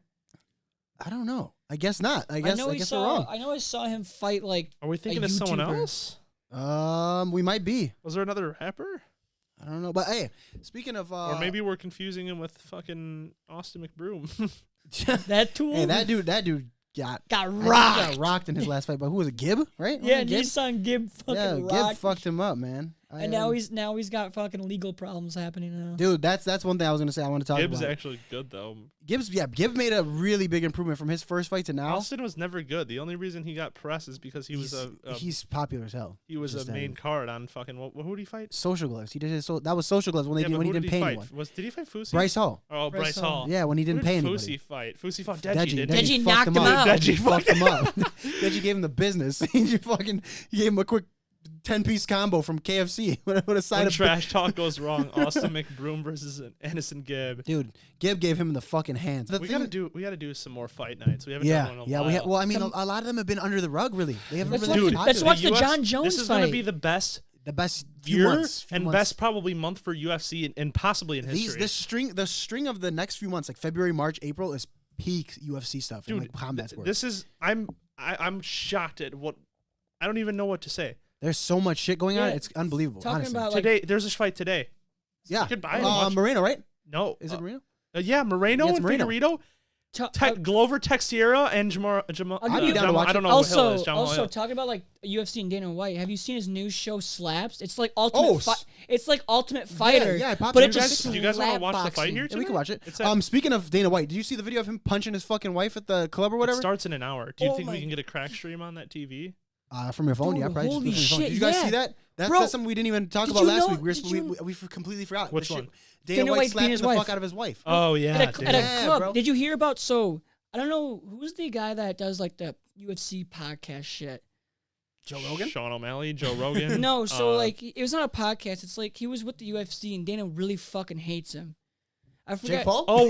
[SPEAKER 2] I don't know. I guess not. I guess we're wrong.
[SPEAKER 3] I know I saw him fight like.
[SPEAKER 1] Are we thinking of someone
[SPEAKER 3] YouTuber.
[SPEAKER 1] else?
[SPEAKER 2] We might be.
[SPEAKER 1] Was there another rapper?
[SPEAKER 2] I don't know. But hey, speaking of,
[SPEAKER 1] Or maybe we're confusing him with fucking Austin McBroom.
[SPEAKER 3] That tool.
[SPEAKER 2] hey, that dude got
[SPEAKER 3] rocked.
[SPEAKER 2] He got rocked in his last fight. But who was it? Gibb, right?
[SPEAKER 3] Yeah,
[SPEAKER 2] Gibb?
[SPEAKER 3] Nissan Gibb fucking
[SPEAKER 2] Yeah,
[SPEAKER 3] rocked.
[SPEAKER 2] Gibb fucked him up, man.
[SPEAKER 3] And now he's got fucking legal problems happening now.
[SPEAKER 2] Dude, that's one thing I was gonna say. I want to talk
[SPEAKER 1] Gibbs
[SPEAKER 2] about.
[SPEAKER 1] actually good though.
[SPEAKER 2] Gibb made a really big improvement from his first fight to now.
[SPEAKER 1] Austin was never good. The only reason he got press is because
[SPEAKER 2] he's popular as hell.
[SPEAKER 1] he was a main card on fucking who did he fight?
[SPEAKER 2] Social Gloves. He did his that was Social Gloves when he didn't pay
[SPEAKER 1] fight?
[SPEAKER 2] anyone.
[SPEAKER 1] Did he fight Fusi?
[SPEAKER 2] Bryce Hall.
[SPEAKER 1] Oh, Bryce Hall.
[SPEAKER 2] Yeah, when he didn't pay anybody.
[SPEAKER 1] Fusi fight? Fusi fought Deji.
[SPEAKER 3] Deji
[SPEAKER 2] fucked
[SPEAKER 3] knocked him out.
[SPEAKER 2] Deji fucked him up. Deji gave him the business. He gave him a quick 10-piece combo from KFC with a side
[SPEAKER 1] When
[SPEAKER 2] of
[SPEAKER 1] trash talk goes wrong, Austin McBroom versus an innocent Gibb.
[SPEAKER 2] Dude, Gibb gave him the fucking hands.
[SPEAKER 1] We gotta do some more fight nights. We haven't done one in a while.
[SPEAKER 2] Well, I mean, a lot of them have been under the rug, really. They haven't
[SPEAKER 3] Let's
[SPEAKER 2] really been
[SPEAKER 3] watch- let's
[SPEAKER 2] popular.
[SPEAKER 3] watch the John Jones
[SPEAKER 1] This is
[SPEAKER 3] fight.
[SPEAKER 1] gonna be the best
[SPEAKER 2] few
[SPEAKER 1] year
[SPEAKER 2] months,
[SPEAKER 1] and best probably month for UFC and possibly in history.
[SPEAKER 2] The string of the next few months, like February, March, April, is peak UFC stuff.
[SPEAKER 1] Dude,
[SPEAKER 2] and like combat sports.
[SPEAKER 1] this is I'm shocked at what I don't even know what to say.
[SPEAKER 2] There's so much shit going on.
[SPEAKER 3] Yeah,
[SPEAKER 2] It's unbelievable.
[SPEAKER 3] talking
[SPEAKER 2] honestly.
[SPEAKER 3] about, like-
[SPEAKER 1] Today there's a fight today.
[SPEAKER 2] Yeah.
[SPEAKER 1] You could buy it and watch-
[SPEAKER 2] Moreno, right?
[SPEAKER 1] No,
[SPEAKER 2] Is it Moreno?
[SPEAKER 1] yeah, Moreno
[SPEAKER 2] Yeah, it's
[SPEAKER 1] and
[SPEAKER 2] Moreno.
[SPEAKER 1] Figueiredo. Glover Teixeira and Jamal.
[SPEAKER 2] I'd be down to watch
[SPEAKER 1] I don't
[SPEAKER 2] it.
[SPEAKER 1] know who Hill is. Jamal
[SPEAKER 3] Also
[SPEAKER 1] Hill.
[SPEAKER 3] talking about like UFC and Dana White. Have you seen his new show Slaps? It's like Ultimate Fighter.
[SPEAKER 2] Yeah, I popped
[SPEAKER 3] but
[SPEAKER 2] it
[SPEAKER 3] it
[SPEAKER 2] in.
[SPEAKER 3] just
[SPEAKER 1] Do you guys want to
[SPEAKER 3] slap
[SPEAKER 1] watch the fight
[SPEAKER 3] boxing.
[SPEAKER 1] here
[SPEAKER 2] Yeah,
[SPEAKER 1] today?
[SPEAKER 2] we can watch it.
[SPEAKER 1] It's at-
[SPEAKER 2] Speaking of Dana White, did you see the video of him punching his fucking wife at the club or
[SPEAKER 1] It
[SPEAKER 2] whatever?
[SPEAKER 1] starts in an hour. Do you
[SPEAKER 3] Oh
[SPEAKER 1] think
[SPEAKER 3] my-
[SPEAKER 1] we can get a crack stream on that TV?
[SPEAKER 2] From your phone,
[SPEAKER 3] Dude,
[SPEAKER 2] yeah, probably.
[SPEAKER 3] holy
[SPEAKER 2] just from your phone.
[SPEAKER 3] shit,
[SPEAKER 2] Did you guys
[SPEAKER 3] yeah.
[SPEAKER 2] see that? That's
[SPEAKER 3] Bro,
[SPEAKER 2] something we didn't even talk
[SPEAKER 3] did
[SPEAKER 2] about
[SPEAKER 3] you
[SPEAKER 2] last
[SPEAKER 3] know-
[SPEAKER 2] week. We completely forgot.
[SPEAKER 1] Which
[SPEAKER 2] The shit-
[SPEAKER 1] one?
[SPEAKER 2] Dana White
[SPEAKER 3] White beating
[SPEAKER 2] slapping
[SPEAKER 3] his
[SPEAKER 2] the
[SPEAKER 3] wife.
[SPEAKER 2] fuck out of his wife.
[SPEAKER 1] Oh yeah,
[SPEAKER 3] At a
[SPEAKER 2] Yeah,
[SPEAKER 3] club.
[SPEAKER 2] bro.
[SPEAKER 3] Did you hear about? So I don't know who's the guy that does like the UFC podcast shit.
[SPEAKER 2] Joe Rogan?
[SPEAKER 1] Sean O'Malley, Joe Rogan.
[SPEAKER 3] No, so like it was not a podcast. It's like he was with the UFC and Dana really fucking hates him. I forgot.
[SPEAKER 2] Jake Paul?
[SPEAKER 1] Oh,
[SPEAKER 3] You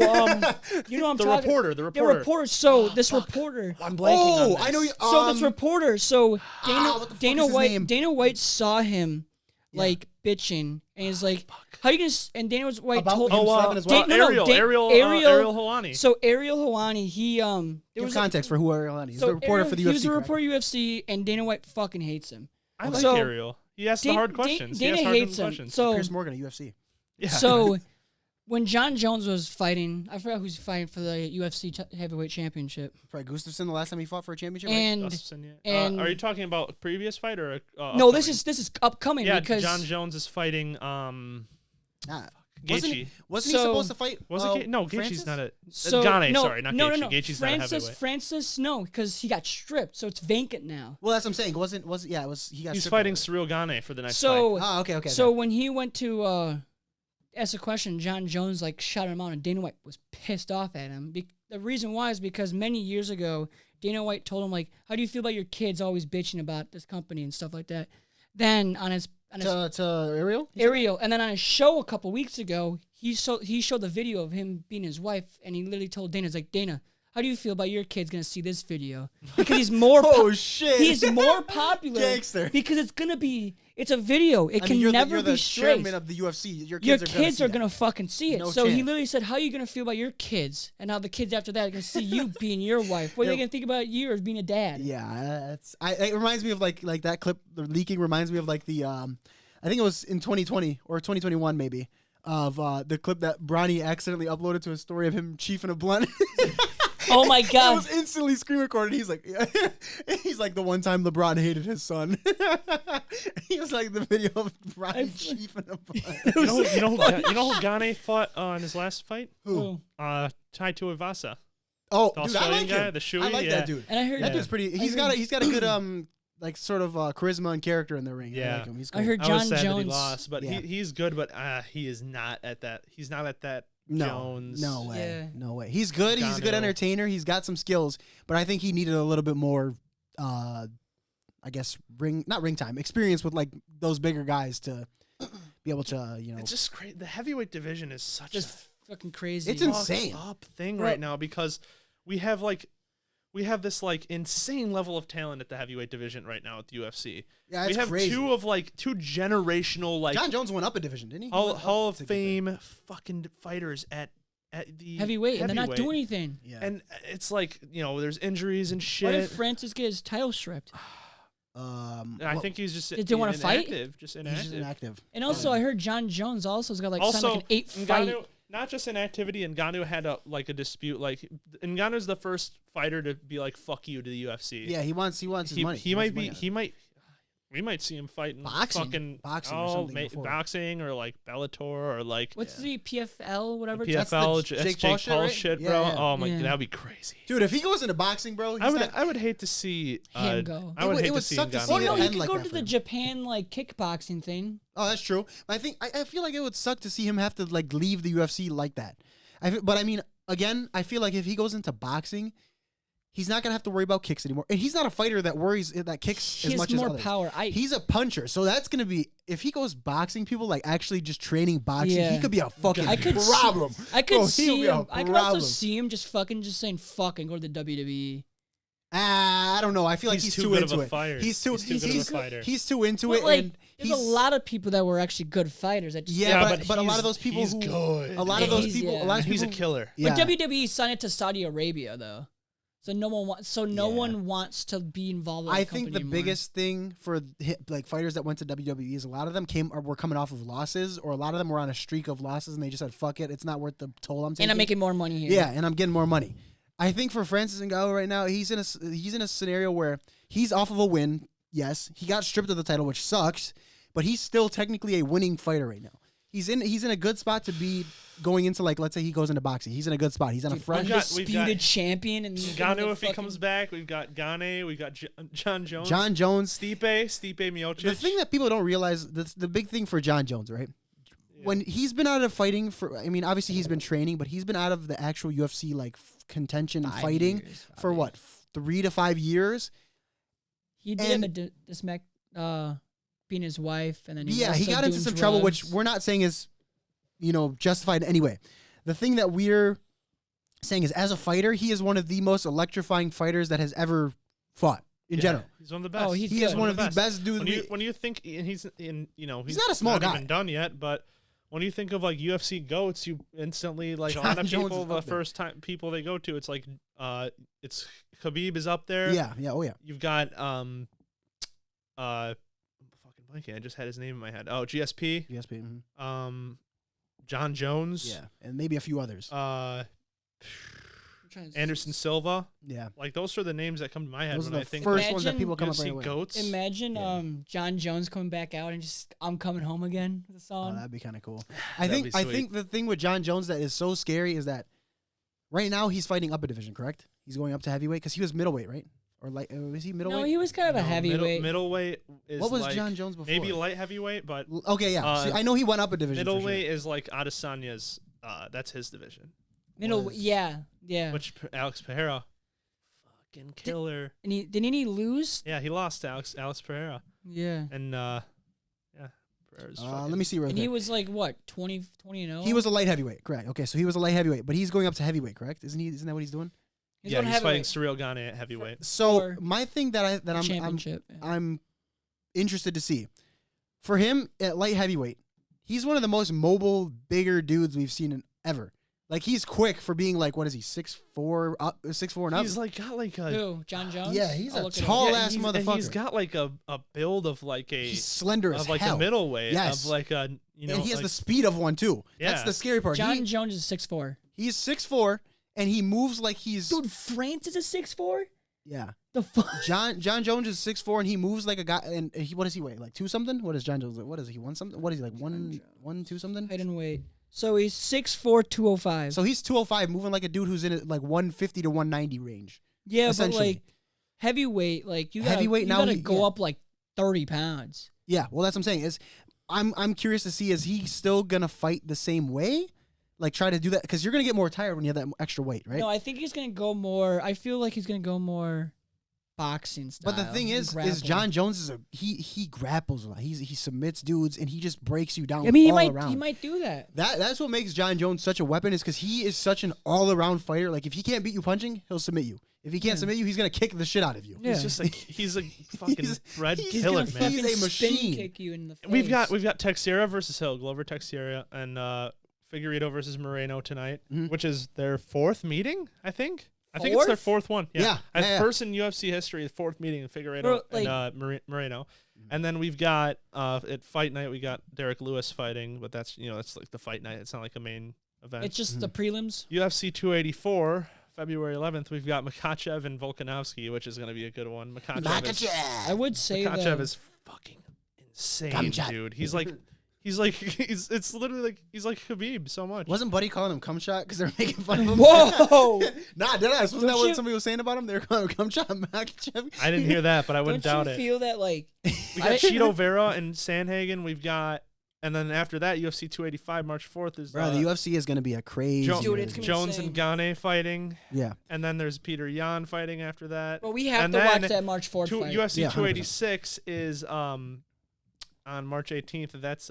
[SPEAKER 3] know what I'm
[SPEAKER 1] the
[SPEAKER 3] talking.
[SPEAKER 1] reporter. The reporter.
[SPEAKER 3] So this reporter.
[SPEAKER 2] I'm blanking on this.
[SPEAKER 1] I know you.
[SPEAKER 3] So this reporter. So
[SPEAKER 2] what the fuck
[SPEAKER 3] Dana
[SPEAKER 2] is his
[SPEAKER 3] White.
[SPEAKER 2] name?
[SPEAKER 3] Dana White saw him like bitching, and he's like, "How you gonna?" And Dana White
[SPEAKER 2] About
[SPEAKER 3] told
[SPEAKER 2] him
[SPEAKER 3] him.
[SPEAKER 2] slapping his wife?
[SPEAKER 1] Ariel Helwani.
[SPEAKER 3] So Ariel Helwani, he there
[SPEAKER 2] Give
[SPEAKER 3] was
[SPEAKER 2] context for who Ariel Helwani is. He's
[SPEAKER 3] so
[SPEAKER 2] the reporter for the UFC.
[SPEAKER 3] He was a
[SPEAKER 2] correct?
[SPEAKER 3] reporter UFC, and Dana White fucking hates him.
[SPEAKER 1] I like
[SPEAKER 3] So,
[SPEAKER 1] Ariel. He asks the hard questions.
[SPEAKER 3] Dana
[SPEAKER 1] he asks
[SPEAKER 3] hates him.
[SPEAKER 1] questions.
[SPEAKER 3] So
[SPEAKER 2] Pierce Morgan at UFC.
[SPEAKER 1] yeah.
[SPEAKER 3] So when John Jones was fighting, I forgot who's fighting for the UFC heavyweight championship.
[SPEAKER 2] Probably Gustafsson the last time he fought for a championship. right?
[SPEAKER 3] And
[SPEAKER 1] Gustafsson, yeah.
[SPEAKER 3] and-
[SPEAKER 1] Are you talking about a previous fight or?
[SPEAKER 3] no,
[SPEAKER 1] upcoming?
[SPEAKER 3] this is upcoming
[SPEAKER 1] Yeah,
[SPEAKER 3] because
[SPEAKER 1] John Jones is fighting Gaethje.
[SPEAKER 2] Wasn't he
[SPEAKER 3] So-
[SPEAKER 2] supposed to fight?
[SPEAKER 1] Was it? No, Gaethje's
[SPEAKER 2] Francis?
[SPEAKER 1] not a.
[SPEAKER 3] so
[SPEAKER 1] Gane,
[SPEAKER 3] no,
[SPEAKER 1] sorry, not
[SPEAKER 3] no,
[SPEAKER 1] Gaethje.
[SPEAKER 3] no, no.
[SPEAKER 1] Gaethje's not a heavyweight.
[SPEAKER 3] Francis, no, because he got stripped, so it's vacant now.
[SPEAKER 2] Well, that's what I'm saying. Yeah, it was. He got.
[SPEAKER 1] He's
[SPEAKER 2] stripped
[SPEAKER 1] fighting
[SPEAKER 2] of it.
[SPEAKER 1] Cyril Gane for the next
[SPEAKER 3] So
[SPEAKER 1] fight.
[SPEAKER 2] Oh, okay.
[SPEAKER 3] So when he went to ask a question, John Jones like shot him out, and Dana White was pissed off at him. The reason why is because many years ago, Dana White told him like, "How do you feel about your kids always bitching about this company and stuff like that?" Then on his
[SPEAKER 2] to Ariel.
[SPEAKER 3] Ariel, and then on his show a couple weeks ago, he showed the video of him being his wife, and he literally told Dana, "He's like, Dana, how do you feel about your kids gonna see this video? Because he's more
[SPEAKER 2] Shit.
[SPEAKER 3] he's more popular
[SPEAKER 2] Gangster.
[SPEAKER 3] because it's a video. It can
[SPEAKER 2] you're
[SPEAKER 3] never
[SPEAKER 2] the
[SPEAKER 3] be straight.
[SPEAKER 2] chairman of the UFC. Your
[SPEAKER 3] Your
[SPEAKER 2] kids
[SPEAKER 3] kids are gonna fucking see it.
[SPEAKER 2] No
[SPEAKER 3] So he
[SPEAKER 2] chance.
[SPEAKER 3] literally said, "How are you gonna feel about your kids?" And how the kids after that are gonna see you being your wife. What are they gonna think about you as being a dad?
[SPEAKER 2] Yeah, it reminds me of like that clip. The leaking reminds me of like the I think it was in 2020 or 2021 maybe of the clip that Bronny accidentally uploaded to a story of him chiefing a blunt.
[SPEAKER 3] Oh my
[SPEAKER 2] It
[SPEAKER 3] god!
[SPEAKER 2] was instantly screen recorded. He's like, he's like the one time LeBron hated his son. He was like the video of Bronny chiefing a blunt.
[SPEAKER 1] You know who Gane fought in his last fight?
[SPEAKER 2] Who?
[SPEAKER 1] Tai Tuivasa.
[SPEAKER 2] Oh,
[SPEAKER 1] The
[SPEAKER 2] dude, I
[SPEAKER 1] Australian
[SPEAKER 2] like
[SPEAKER 1] guy,
[SPEAKER 2] him.
[SPEAKER 1] the Shui,
[SPEAKER 2] I like
[SPEAKER 1] yeah.
[SPEAKER 2] that dude.
[SPEAKER 3] And I heard
[SPEAKER 2] That dude's pretty. He's got a good like sort of charisma and character in the ring. I
[SPEAKER 1] Yeah.
[SPEAKER 2] like him. He's cool.
[SPEAKER 3] I heard
[SPEAKER 1] I was
[SPEAKER 3] John
[SPEAKER 1] sad that he
[SPEAKER 3] Jones.
[SPEAKER 1] lost, but
[SPEAKER 2] Yeah.
[SPEAKER 1] he's good, but he is not at that. He's not at that Jones.
[SPEAKER 2] No way.
[SPEAKER 3] Yeah.
[SPEAKER 2] No way. He's good. He's a good
[SPEAKER 1] Gano.
[SPEAKER 2] entertainer. He's got some skills, but I think he needed a little bit more I guess not ring time, experience with like those bigger guys to be able to,
[SPEAKER 1] It's just crazy. The heavyweight division is such
[SPEAKER 3] Just fucking crazy.
[SPEAKER 2] It's insane.
[SPEAKER 1] up thing
[SPEAKER 3] Bro.
[SPEAKER 1] right now because we have this like insane level of talent at the heavyweight division right now at the UFC.
[SPEAKER 2] Yeah,
[SPEAKER 1] We
[SPEAKER 2] it's
[SPEAKER 1] have
[SPEAKER 2] crazy.
[SPEAKER 1] two generational like
[SPEAKER 2] John Jones went up a division, didn't he?
[SPEAKER 1] Hall of
[SPEAKER 2] It's a good thing.
[SPEAKER 1] Fame fucking fighters at the
[SPEAKER 3] heavyweight, and they're not
[SPEAKER 1] heavyweight.
[SPEAKER 3] doing anything.
[SPEAKER 2] Yeah.
[SPEAKER 1] And it's like there's injuries and
[SPEAKER 3] What
[SPEAKER 1] shit.
[SPEAKER 3] if Francis get his title stripped?
[SPEAKER 1] And I think he's just
[SPEAKER 3] Did they wanna fight?
[SPEAKER 1] inactive, just
[SPEAKER 2] he's
[SPEAKER 1] inactive.
[SPEAKER 2] just inactive.
[SPEAKER 3] And also, I heard John Jones also has got like signed
[SPEAKER 1] Also,
[SPEAKER 3] like an 8 fight.
[SPEAKER 1] Ngannou, not just inactivity. Ngannou had a dispute. Like Ngannou's the first fighter to be like "fuck you" to the UFC.
[SPEAKER 2] Yeah, he wants his money.
[SPEAKER 1] He might be. We might see him fighting
[SPEAKER 2] Boxing or something before.
[SPEAKER 1] boxing or like Bellator or like
[SPEAKER 3] What's the PFL, whatever?
[SPEAKER 1] PFL.
[SPEAKER 3] It's
[SPEAKER 2] That's the
[SPEAKER 1] Jake
[SPEAKER 2] Jake Paul
[SPEAKER 1] Paul
[SPEAKER 2] shit, right?
[SPEAKER 1] shit,
[SPEAKER 2] Yeah,
[SPEAKER 1] bro.
[SPEAKER 2] yeah.
[SPEAKER 1] Oh my,
[SPEAKER 3] Yeah.
[SPEAKER 1] that'd be crazy.
[SPEAKER 2] Dude, if he goes into boxing, bro, he's
[SPEAKER 1] I would hate to see
[SPEAKER 3] Him go.
[SPEAKER 1] I would
[SPEAKER 2] It
[SPEAKER 1] hate
[SPEAKER 2] would
[SPEAKER 1] to see
[SPEAKER 2] suck to
[SPEAKER 1] Ngannou.
[SPEAKER 2] see
[SPEAKER 3] Oh
[SPEAKER 2] it
[SPEAKER 3] no,
[SPEAKER 1] go.
[SPEAKER 3] he
[SPEAKER 2] end
[SPEAKER 3] could
[SPEAKER 2] like
[SPEAKER 3] go
[SPEAKER 2] that
[SPEAKER 3] to
[SPEAKER 2] for
[SPEAKER 3] the
[SPEAKER 2] him.
[SPEAKER 3] Japan like kickboxing thing.
[SPEAKER 2] Oh, that's true. I think I feel like it would suck to see him have to like leave the UFC like that. But I mean, again, I feel like if he goes into boxing, he's not gonna have to worry about kicks anymore. And he's not a fighter that kicks
[SPEAKER 3] He
[SPEAKER 2] as
[SPEAKER 3] has
[SPEAKER 2] much
[SPEAKER 3] more
[SPEAKER 2] as others.
[SPEAKER 3] power.
[SPEAKER 2] He's a puncher, so that's gonna be if he goes boxing people like actually just training boxing.
[SPEAKER 3] Yeah.
[SPEAKER 2] He could be a fucking
[SPEAKER 3] I could
[SPEAKER 2] problem.
[SPEAKER 3] I could
[SPEAKER 2] Bro, he'll
[SPEAKER 3] see
[SPEAKER 2] be a
[SPEAKER 3] him. I could also
[SPEAKER 2] problem.
[SPEAKER 3] see him just saying fuck and go to the WWE.
[SPEAKER 2] I don't know. I feel like
[SPEAKER 1] He's
[SPEAKER 2] he's
[SPEAKER 1] too
[SPEAKER 2] too
[SPEAKER 1] good of
[SPEAKER 2] into
[SPEAKER 1] a
[SPEAKER 2] it.
[SPEAKER 1] fighter.
[SPEAKER 2] He's too
[SPEAKER 1] He's too good of a fighter.
[SPEAKER 2] He's too into
[SPEAKER 3] But
[SPEAKER 2] it.
[SPEAKER 3] like,
[SPEAKER 2] And
[SPEAKER 3] there's
[SPEAKER 2] he's,
[SPEAKER 3] a lot of people that were actually good fighters. That just,
[SPEAKER 2] Yeah,
[SPEAKER 1] but
[SPEAKER 2] but a lot of
[SPEAKER 1] he's-
[SPEAKER 2] those people
[SPEAKER 1] he's
[SPEAKER 2] who
[SPEAKER 1] good.
[SPEAKER 2] a lot of
[SPEAKER 3] Yeah,
[SPEAKER 2] those
[SPEAKER 3] he's-
[SPEAKER 2] people,
[SPEAKER 3] yeah.
[SPEAKER 2] a lot of
[SPEAKER 1] He's a
[SPEAKER 2] people,
[SPEAKER 1] killer.
[SPEAKER 2] Yeah.
[SPEAKER 3] But WWE signed it to Saudi Arabia though, so no one wants. So no
[SPEAKER 2] Yeah.
[SPEAKER 3] one wants to be involved. With
[SPEAKER 2] I
[SPEAKER 3] the
[SPEAKER 2] think the
[SPEAKER 3] company anymore.
[SPEAKER 2] biggest thing for like fighters that went to WWE is a lot of them were coming off of losses, or a lot of them were on a streak of losses, and they just said, "Fuck it, it's not worth the toll I'm taking."
[SPEAKER 3] and I'm making more money here.
[SPEAKER 2] Yeah, and I'm getting more money. I think for Francis Ngannou right now, he's in a scenario where he's off of a win. Yes, he got stripped of the title, which sucks, but he's still technically a winning fighter right now. He's in a good spot to be going into, like, let's say he goes into boxing. He's in a good spot. He's on a fresh.
[SPEAKER 1] we've
[SPEAKER 3] Undisputed champion and
[SPEAKER 1] Ngannou, if he comes back, we've got Gane, we've got John Jones,
[SPEAKER 2] John Jones.
[SPEAKER 1] Stipe Miocic.
[SPEAKER 2] The thing that people don't realize, the big thing for John Jones, right? When he's been out of fighting obviously he's been training, but he's been out of the actual UFC like contention and
[SPEAKER 3] 5
[SPEAKER 2] fighting
[SPEAKER 3] years,
[SPEAKER 2] for what 3 to 5 years.
[SPEAKER 3] He did
[SPEAKER 2] and-
[SPEAKER 3] have a dismech being his wife, and then
[SPEAKER 2] Yeah, he got into some trouble, which we're not saying is, justified in any way. the thing that we're saying is, as a fighter, he is one of the most electrifying fighters that has ever fought in general.
[SPEAKER 1] He's one of the best.
[SPEAKER 3] Oh, he
[SPEAKER 2] is one of the best dudes.
[SPEAKER 1] When you think he's in, he's
[SPEAKER 2] not a small guy.
[SPEAKER 1] Even done yet, but when you think of like UFC goats, you instantly like a lot of
[SPEAKER 2] Jones
[SPEAKER 1] people.
[SPEAKER 2] is
[SPEAKER 1] The
[SPEAKER 2] up there.
[SPEAKER 1] first time people they go to, it's like it's Khabib is up there.
[SPEAKER 2] Yeah, oh yeah.
[SPEAKER 1] You've got fucking blanking. I just had his name in my head. Oh, GSP.
[SPEAKER 2] GSP.
[SPEAKER 1] John Jones.
[SPEAKER 2] Yeah, and maybe a few others.
[SPEAKER 1] Anderson Silva.
[SPEAKER 2] Yeah,
[SPEAKER 1] like those are the names that come to my head
[SPEAKER 2] those
[SPEAKER 1] when
[SPEAKER 2] are
[SPEAKER 1] I
[SPEAKER 2] the
[SPEAKER 1] think
[SPEAKER 2] first ones that people come up
[SPEAKER 1] UFC
[SPEAKER 2] with.
[SPEAKER 1] goats.
[SPEAKER 3] Imagine John Jones coming back out and just I'm coming home again with a song.
[SPEAKER 2] Oh, that'd be kind of cool.
[SPEAKER 1] That'd be
[SPEAKER 2] I
[SPEAKER 1] sweet.
[SPEAKER 2] think the thing with John Jones that is so scary is that right now he's fighting up a division, correct? He's going up to heavyweight because he was middleweight, right? Or like was he middleweight?
[SPEAKER 3] No, he was kind of a heavyweight.
[SPEAKER 1] Middleweight is
[SPEAKER 2] what was
[SPEAKER 1] like
[SPEAKER 2] John Jones before?
[SPEAKER 1] maybe light heavyweight, but
[SPEAKER 2] okay, yeah. See, I know he went up a division.
[SPEAKER 1] middleweight is like Adesanya's. That's his division.
[SPEAKER 3] Yeah.
[SPEAKER 1] Which Alex Pereira, fucking killer.
[SPEAKER 3] And didn't he lose?
[SPEAKER 1] Yeah, he lost to Alex Pereira.
[SPEAKER 3] Yeah.
[SPEAKER 1] And Pereira's
[SPEAKER 2] let me see real
[SPEAKER 3] And
[SPEAKER 2] quick.
[SPEAKER 3] he was like what 20-0.
[SPEAKER 2] He was a light heavyweight, correct? Okay, so he was a light heavyweight, but he's going up to heavyweight, correct? Isn't that what he's doing?
[SPEAKER 3] He's
[SPEAKER 1] he's fighting
[SPEAKER 3] heavyweight.
[SPEAKER 1] Cyril Gane at heavyweight.
[SPEAKER 2] So
[SPEAKER 3] For
[SPEAKER 2] my thing that
[SPEAKER 3] championship.
[SPEAKER 2] I'm interested to see for him at light heavyweight, he's one of the most mobile, bigger dudes we've seen ever. Like he's quick for being like, what is he, 6'4", 6'4" and up?
[SPEAKER 1] He's like got like a
[SPEAKER 3] Who? John Jones?
[SPEAKER 2] Yeah, he's
[SPEAKER 3] I'll
[SPEAKER 2] a
[SPEAKER 3] look it up.
[SPEAKER 2] tall
[SPEAKER 1] and
[SPEAKER 2] ass
[SPEAKER 1] he's-
[SPEAKER 2] motherfucker.
[SPEAKER 1] And he's got like a build of like a
[SPEAKER 2] He's slender as
[SPEAKER 1] of like
[SPEAKER 2] hell.
[SPEAKER 1] a middleweight
[SPEAKER 2] Yes.
[SPEAKER 1] of like a
[SPEAKER 2] and he has
[SPEAKER 1] like,
[SPEAKER 2] the speed of one too. That's
[SPEAKER 1] Yeah.
[SPEAKER 2] the scary part.
[SPEAKER 3] John Jones is 6'4".
[SPEAKER 2] He's 6'4", and he moves like he's
[SPEAKER 3] Dude, Francis is 6'4".
[SPEAKER 2] yeah.
[SPEAKER 3] The fuck?
[SPEAKER 2] John Jones is 6'4", and he moves like a guy. And what does he weigh? Like 2 something? What is John Jones? What is he? 1 something? What is he like? 1 2 something?
[SPEAKER 3] Height and weight. So he's 6'4", 205.
[SPEAKER 2] So he's 205, moving like a dude who's in it like 150 to 190 range.
[SPEAKER 3] Yeah, but
[SPEAKER 2] essentially.
[SPEAKER 3] like heavyweight, like you
[SPEAKER 2] Heavyweight now
[SPEAKER 3] gotta
[SPEAKER 2] he-
[SPEAKER 3] go
[SPEAKER 2] yeah.
[SPEAKER 3] up like 30 pounds.
[SPEAKER 2] Yeah, well, that's what I'm saying. Is I'm curious to see, is he still gonna fight the same way? Like try to do that, because you're gonna get more tired when you have that extra weight, right?
[SPEAKER 3] No, I think he's gonna go more. I feel like he's gonna go more boxing style.
[SPEAKER 2] But the thing is
[SPEAKER 3] grapple.
[SPEAKER 2] John Jones is he grapples a lot. He submits dudes and he just breaks you down.
[SPEAKER 3] I mean,
[SPEAKER 2] all around.
[SPEAKER 3] he might do that.
[SPEAKER 2] That's what makes John Jones such a weapon, is because he is such an all around fighter. Like if he can't beat you punching, he'll submit you. If he can't submit you, he's gonna kick the shit out of you.
[SPEAKER 3] Yeah.
[SPEAKER 1] he's just like he's a fucking bred
[SPEAKER 2] he's
[SPEAKER 1] killer,
[SPEAKER 2] gonna
[SPEAKER 1] man.
[SPEAKER 2] He's
[SPEAKER 3] Fucking
[SPEAKER 2] a machine.
[SPEAKER 3] spin kick you in the face.
[SPEAKER 1] We've got Teixeira versus Hill, Glover Teixeira, and Figueiredo versus Moreno tonight, which is their 4th meeting, I think. I think it's their 4th one.
[SPEAKER 2] Yeah.
[SPEAKER 1] First in UFC history, the 4th meeting, Figueiredo
[SPEAKER 3] Bro, like-
[SPEAKER 1] and Moreno. And then we've got at fight night we got Derek Lewis fighting, but that's that's like the fight night. It's not like a main event.
[SPEAKER 3] It's just the prelims.
[SPEAKER 1] UFC 284, February 11th. We've got Makhachev and Volkanovski, which is going to be a good one.
[SPEAKER 3] I would say
[SPEAKER 1] Makachev
[SPEAKER 3] that
[SPEAKER 1] is fucking insane,
[SPEAKER 2] Kamchat.
[SPEAKER 1] dude. He's like it's literally like he's like Khabib so much.
[SPEAKER 2] Wasn't Buddy calling him cum shot because they're making fun of him?
[SPEAKER 3] Whoa!
[SPEAKER 2] Nah, did I? Wasn't that
[SPEAKER 3] Don't
[SPEAKER 2] what
[SPEAKER 3] you-
[SPEAKER 2] somebody was saying about him? They were calling him cum shot. Makachev.
[SPEAKER 1] I didn't hear that, but I wouldn't
[SPEAKER 3] Don't
[SPEAKER 1] doubt
[SPEAKER 3] you
[SPEAKER 1] it.
[SPEAKER 3] feel that like
[SPEAKER 1] We got Cheeto Vera and Sandhagen. We've got, and then after that, UFC 285, March 4th is
[SPEAKER 2] Bro, the UFC is gonna be a crazy.
[SPEAKER 3] Dude, it's gonna be
[SPEAKER 1] Jones
[SPEAKER 3] insane.
[SPEAKER 1] and Gane fighting,
[SPEAKER 2] yeah.
[SPEAKER 1] and then there's Peter Yan fighting after that.
[SPEAKER 3] Well, we have
[SPEAKER 1] And
[SPEAKER 3] to watch
[SPEAKER 1] then
[SPEAKER 3] that March 4th fight.
[SPEAKER 1] UFC
[SPEAKER 2] Yeah, 100%.
[SPEAKER 1] 286 is on March 18th. That's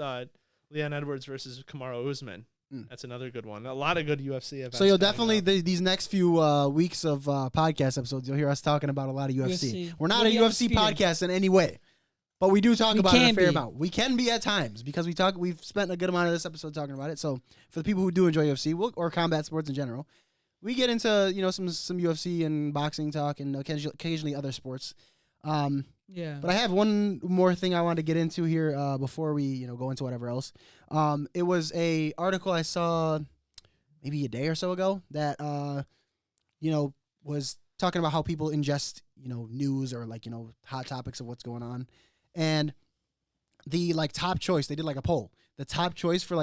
[SPEAKER 1] Leon Edwards versus Kamaru Usman. That's another good one. A lot of good UFC events.
[SPEAKER 2] So you'll
[SPEAKER 1] coming
[SPEAKER 2] definitely
[SPEAKER 1] up.
[SPEAKER 2] these next few weeks of podcast episodes, you'll hear us talking about a lot of UFC. We're not
[SPEAKER 3] We'll
[SPEAKER 2] a
[SPEAKER 3] be
[SPEAKER 2] UFC
[SPEAKER 3] undisputed.
[SPEAKER 2] podcast in any way, but we do talk
[SPEAKER 3] We
[SPEAKER 2] about it a
[SPEAKER 3] can
[SPEAKER 2] fair
[SPEAKER 3] be.
[SPEAKER 2] amount. We can be at times because we've spent a good amount of this episode talking about it. So for the people who do enjoy UFC or combat sports in general, we get into some UFC and boxing talk and occasionally other sports.
[SPEAKER 3] Yeah.
[SPEAKER 2] But I have one more thing I wanted to get into here before we go into whatever else. It was a article I saw maybe a day or so ago that was talking about how people ingest news or hot topics of what's going on, and the top choice, they did a poll. The top choice for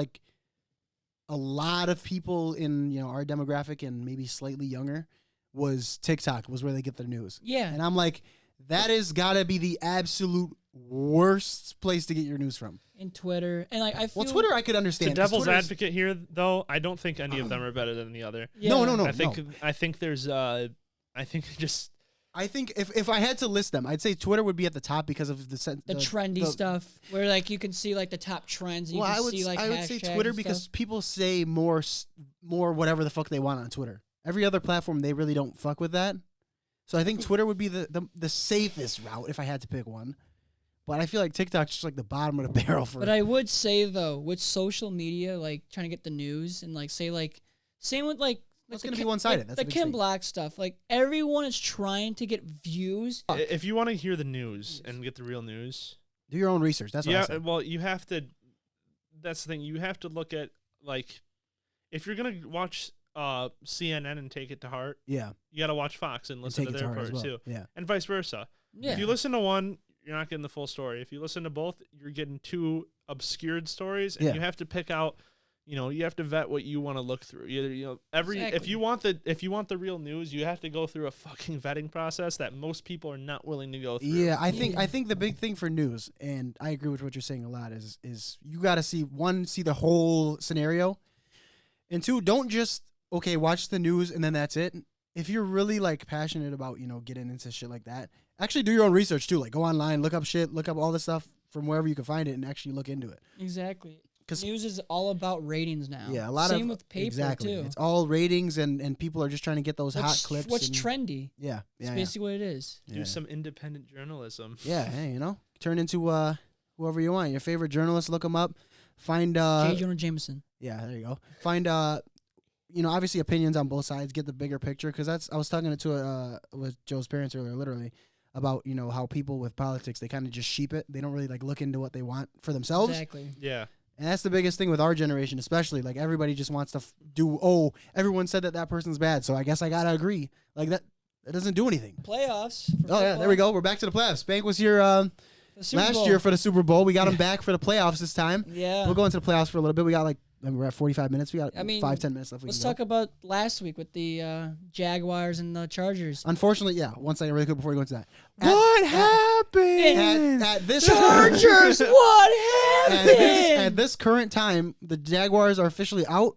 [SPEAKER 2] a lot of people in our demographic and maybe slightly younger was TikTok, was where they get their news.
[SPEAKER 3] Yeah.
[SPEAKER 2] And I'm like, that has got to be the absolute worst place to get your news from.
[SPEAKER 3] And Twitter. And I feel
[SPEAKER 2] Well, Twitter I could understand.
[SPEAKER 1] The
[SPEAKER 2] 'cause
[SPEAKER 1] devil's
[SPEAKER 2] Twitter's-
[SPEAKER 1] advocate here, though, I don't think any of them are better than the other.
[SPEAKER 3] Yeah.
[SPEAKER 2] No.
[SPEAKER 1] I think there's I think
[SPEAKER 2] I think if I had to list them, I'd say Twitter would be at the top because of the
[SPEAKER 3] trendy stuff where like you can see like the top trends. And
[SPEAKER 2] Well,
[SPEAKER 3] you can see like
[SPEAKER 2] I would say Twitter because people say more whatever the fuck they want on Twitter. Every other platform they really don't fuck with that. So I think Twitter would be the safest route if I had to pick one. But I feel like TikTok's just like the bottom of the barrel for.
[SPEAKER 3] But I would say though, with social media, like trying to get the news and like say like same with like.
[SPEAKER 2] It's going to be one-sided.
[SPEAKER 3] Like
[SPEAKER 2] That's
[SPEAKER 3] the Kim Black stuff. Like everyone is trying to get views.
[SPEAKER 1] If you want to hear the news and get the real news,
[SPEAKER 2] do your own research. That's what I said.
[SPEAKER 1] Well, you have to. That's the thing. You have to look at like, if you're gonna watch CNN and take it to heart, you got to watch Fox and listen to their part too, and vice versa. Yeah. If you listen to one, you're not getting the full story. If you listen to both, you're getting two obscured stories, and you have to pick out. You have to vet what you want to look through. If you want the real news, you have to go through a fucking vetting process that most people are not willing to go through.
[SPEAKER 2] Yeah, I think the big thing for news, and I agree with what you're saying a lot, is you got to see the whole scenario, and two, don't just watch the news and then that's it. If you're really like passionate about getting into shit like that, actually do your own research too. Like go online, look up all this stuff from wherever you can find it, and actually look into it.
[SPEAKER 3] Exactly. News is all about ratings now.
[SPEAKER 2] Yeah, Same
[SPEAKER 3] with paper too.
[SPEAKER 2] It's all ratings, and people are just trying to get those hot clips.
[SPEAKER 3] What's trendy?
[SPEAKER 2] Yeah,
[SPEAKER 3] it's basically what it is.
[SPEAKER 1] Do some independent journalism.
[SPEAKER 2] Yeah, hey, turn into whoever you want. Your favorite journalist, look them up. Find
[SPEAKER 3] J. Jonah Jameson.
[SPEAKER 2] Yeah, there you go. Find obviously opinions on both sides. Get the bigger picture, because I was talking to with Joe's parents earlier, literally, about how people with politics, they kind of just sheep it. They don't really like look into what they want for themselves.
[SPEAKER 3] Exactly.
[SPEAKER 1] Yeah.
[SPEAKER 2] And that's the biggest thing with our generation, especially. Like, everybody just wants to everyone said that person's bad, so I guess I got to agree. Like, that doesn't do anything.
[SPEAKER 3] Playoffs.
[SPEAKER 2] Oh, yeah, there we go. We're back to the playoffs. Spank was here last year for the Super Bowl. We got him back for the playoffs this time.
[SPEAKER 3] Yeah.
[SPEAKER 2] We'll go into the playoffs for a little bit. We got we're at 45 minutes. We got 5-10 minutes left.
[SPEAKER 3] Let's talk about last week with the Jaguars and the Chargers.
[SPEAKER 2] Unfortunately, yeah. One second, really quick before we go into that.
[SPEAKER 1] What happened?
[SPEAKER 2] At this
[SPEAKER 3] Chargers, what happened?
[SPEAKER 2] At this current time, the Jaguars are officially out.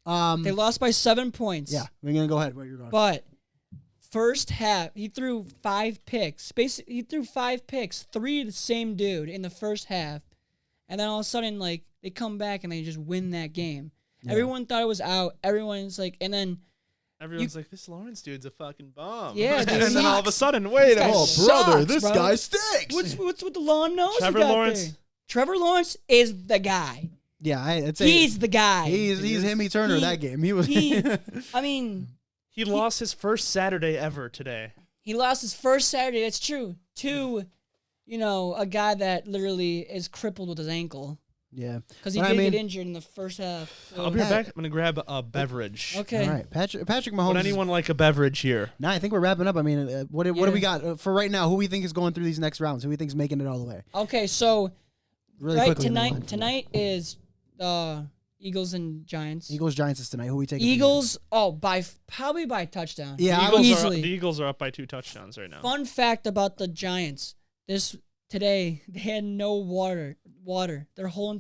[SPEAKER 3] They lost by 7 points.
[SPEAKER 2] Yeah, we're gonna go ahead. Where you're going?
[SPEAKER 3] But first half, he threw 5 picks. Basically, he threw 5 picks, 3 to the same dude in the first half, and then all of a sudden, like, they come back and they just win that game. Yeah. Everyone thought it was out. Everyone's like, and then
[SPEAKER 1] everyone's like, this Lawrence dude's a fucking bum.
[SPEAKER 3] Yeah,
[SPEAKER 1] and then all of a sudden, wait a minute,
[SPEAKER 2] brother, this guy stinks.
[SPEAKER 3] What's with the long nose?
[SPEAKER 1] Trevor Lawrence.
[SPEAKER 3] There? Trevor Lawrence is the guy.
[SPEAKER 2] Yeah, I'd say
[SPEAKER 3] he's the guy.
[SPEAKER 2] He's Hemi Turner that game. He was.
[SPEAKER 3] I mean,
[SPEAKER 1] he lost his first Saturday ever today.
[SPEAKER 3] He lost his first Saturday. That's true. To, a guy that literally is crippled with his ankle.
[SPEAKER 2] Yeah.
[SPEAKER 3] Because he did get injured in the first half.
[SPEAKER 1] So. I'll be right back. I'm going to grab a beverage.
[SPEAKER 3] Okay.
[SPEAKER 2] All right. Patrick Mahomes.
[SPEAKER 1] Would anyone like a beverage here?
[SPEAKER 2] Nah, I think we're wrapping up. I mean, what do we got for right now? Who we think is going through these next rounds? Who we think is making it all the way?
[SPEAKER 3] Okay, so
[SPEAKER 2] really quickly,
[SPEAKER 3] tonight is Eagles and Giants.
[SPEAKER 2] Giants is tonight. Who we taking?
[SPEAKER 3] Eagles, probably by touchdown.
[SPEAKER 2] Yeah,
[SPEAKER 3] easily.
[SPEAKER 1] The Eagles are up by 2 touchdowns right now.
[SPEAKER 3] Fun fact about the Giants: today they had no water.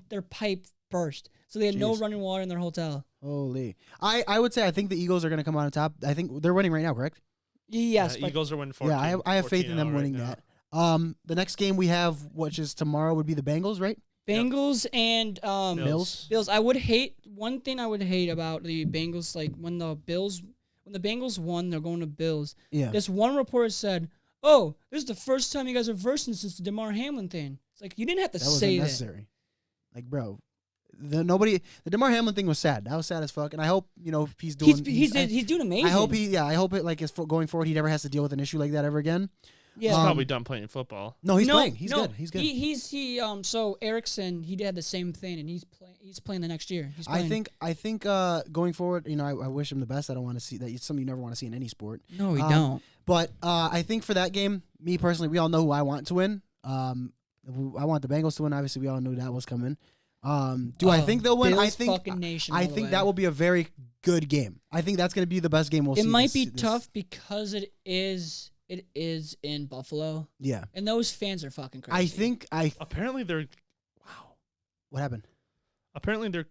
[SPEAKER 3] Their pipe burst, so they had no running water in their hotel.
[SPEAKER 2] Holy! I would say I think the Eagles are going to come out on top. I think they're winning right now, correct?
[SPEAKER 3] Yes,
[SPEAKER 1] Eagles are winning 14.
[SPEAKER 2] Yeah, I have faith in them winning that. The next game we have, which is tomorrow, would be the Bengals, right?
[SPEAKER 3] Bengals and
[SPEAKER 2] Bills.
[SPEAKER 3] Bills. One thing I would hate about the Bengals, like when the Bengals won, they're going to Bills.
[SPEAKER 2] Yeah.
[SPEAKER 3] This one reporter said, "Oh, this is the first time you guys are versing since the DeMar Hamlin thing." It's like you didn't have to say that.
[SPEAKER 2] Unnecessary. Like, bro, the DeMar Hamlin thing was sad. That was sad as fuck. And I hope he's doing.
[SPEAKER 3] He's doing amazing.
[SPEAKER 2] I hope it is going forward. He never has to deal with an issue like that ever again.
[SPEAKER 3] Yeah,
[SPEAKER 1] he's probably done playing football.
[SPEAKER 2] No, he's playing. He's good. He's good.
[SPEAKER 3] So Erickson, he had the same thing, and he's playing the next year.
[SPEAKER 2] I think going forward, I wish him the best. I don't want to see that. It's something you never want to see in any sport.
[SPEAKER 3] No, we don't.
[SPEAKER 2] But I think for that game, me personally, we all know who I want to win. I want the Bengals to win. Obviously, we all knew that was coming. I think they'll win?
[SPEAKER 3] Bills fucking nation.
[SPEAKER 2] I think that will be a very good game. I think that's going to be the best game we'll see.
[SPEAKER 3] It might be tough because it is in Buffalo.
[SPEAKER 2] Yeah.
[SPEAKER 3] And those fans are fucking crazy.
[SPEAKER 1] Apparently they're... Wow.
[SPEAKER 2] What happened?
[SPEAKER 1] Apparently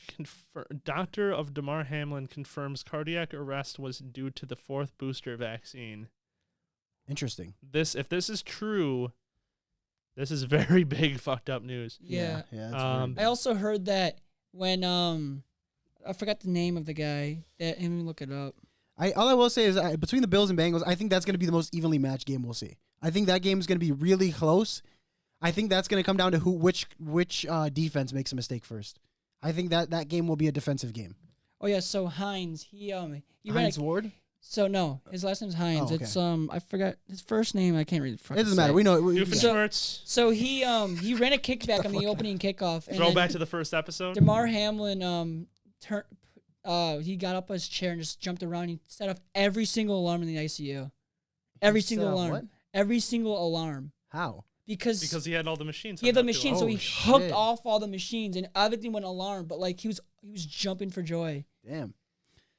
[SPEAKER 1] doctor of DeMar Hamlin confirms cardiac arrest was due to the 4th booster vaccine.
[SPEAKER 2] Interesting.
[SPEAKER 1] If this is true, this is very big fucked up news.
[SPEAKER 3] Yeah.
[SPEAKER 2] That's
[SPEAKER 3] I also heard that when I forgot the name of the guy. Let me look it up.
[SPEAKER 2] all I will say is between the Bills and Bengals, I think that's going to be the most evenly matched game we'll see. I think that game is going to be really close. I think that's going to come down to which defense makes a mistake first. I think that game will be a defensive game.
[SPEAKER 3] Oh yeah, so Hines, he
[SPEAKER 2] Hines Ward?
[SPEAKER 3] So no, his last name's Hines.
[SPEAKER 2] Oh, okay.
[SPEAKER 3] It's I forgot his first name. I can't read it.
[SPEAKER 2] It doesn't matter. We know.
[SPEAKER 3] So he ran a kickback on the opening kickoff. And
[SPEAKER 1] Throw back to the first episode.
[SPEAKER 3] DeMar Hamlin he got up his chair and just jumped around. He set off every single alarm in the ICU. Every single alarm.
[SPEAKER 2] What?
[SPEAKER 3] Every single alarm.
[SPEAKER 2] How?
[SPEAKER 3] Because
[SPEAKER 1] he had all the machines.
[SPEAKER 3] He had the machines, so he hooked
[SPEAKER 2] shit.
[SPEAKER 3] off all the machines, and everything went alarm. But like he was jumping for joy.
[SPEAKER 2] Damn.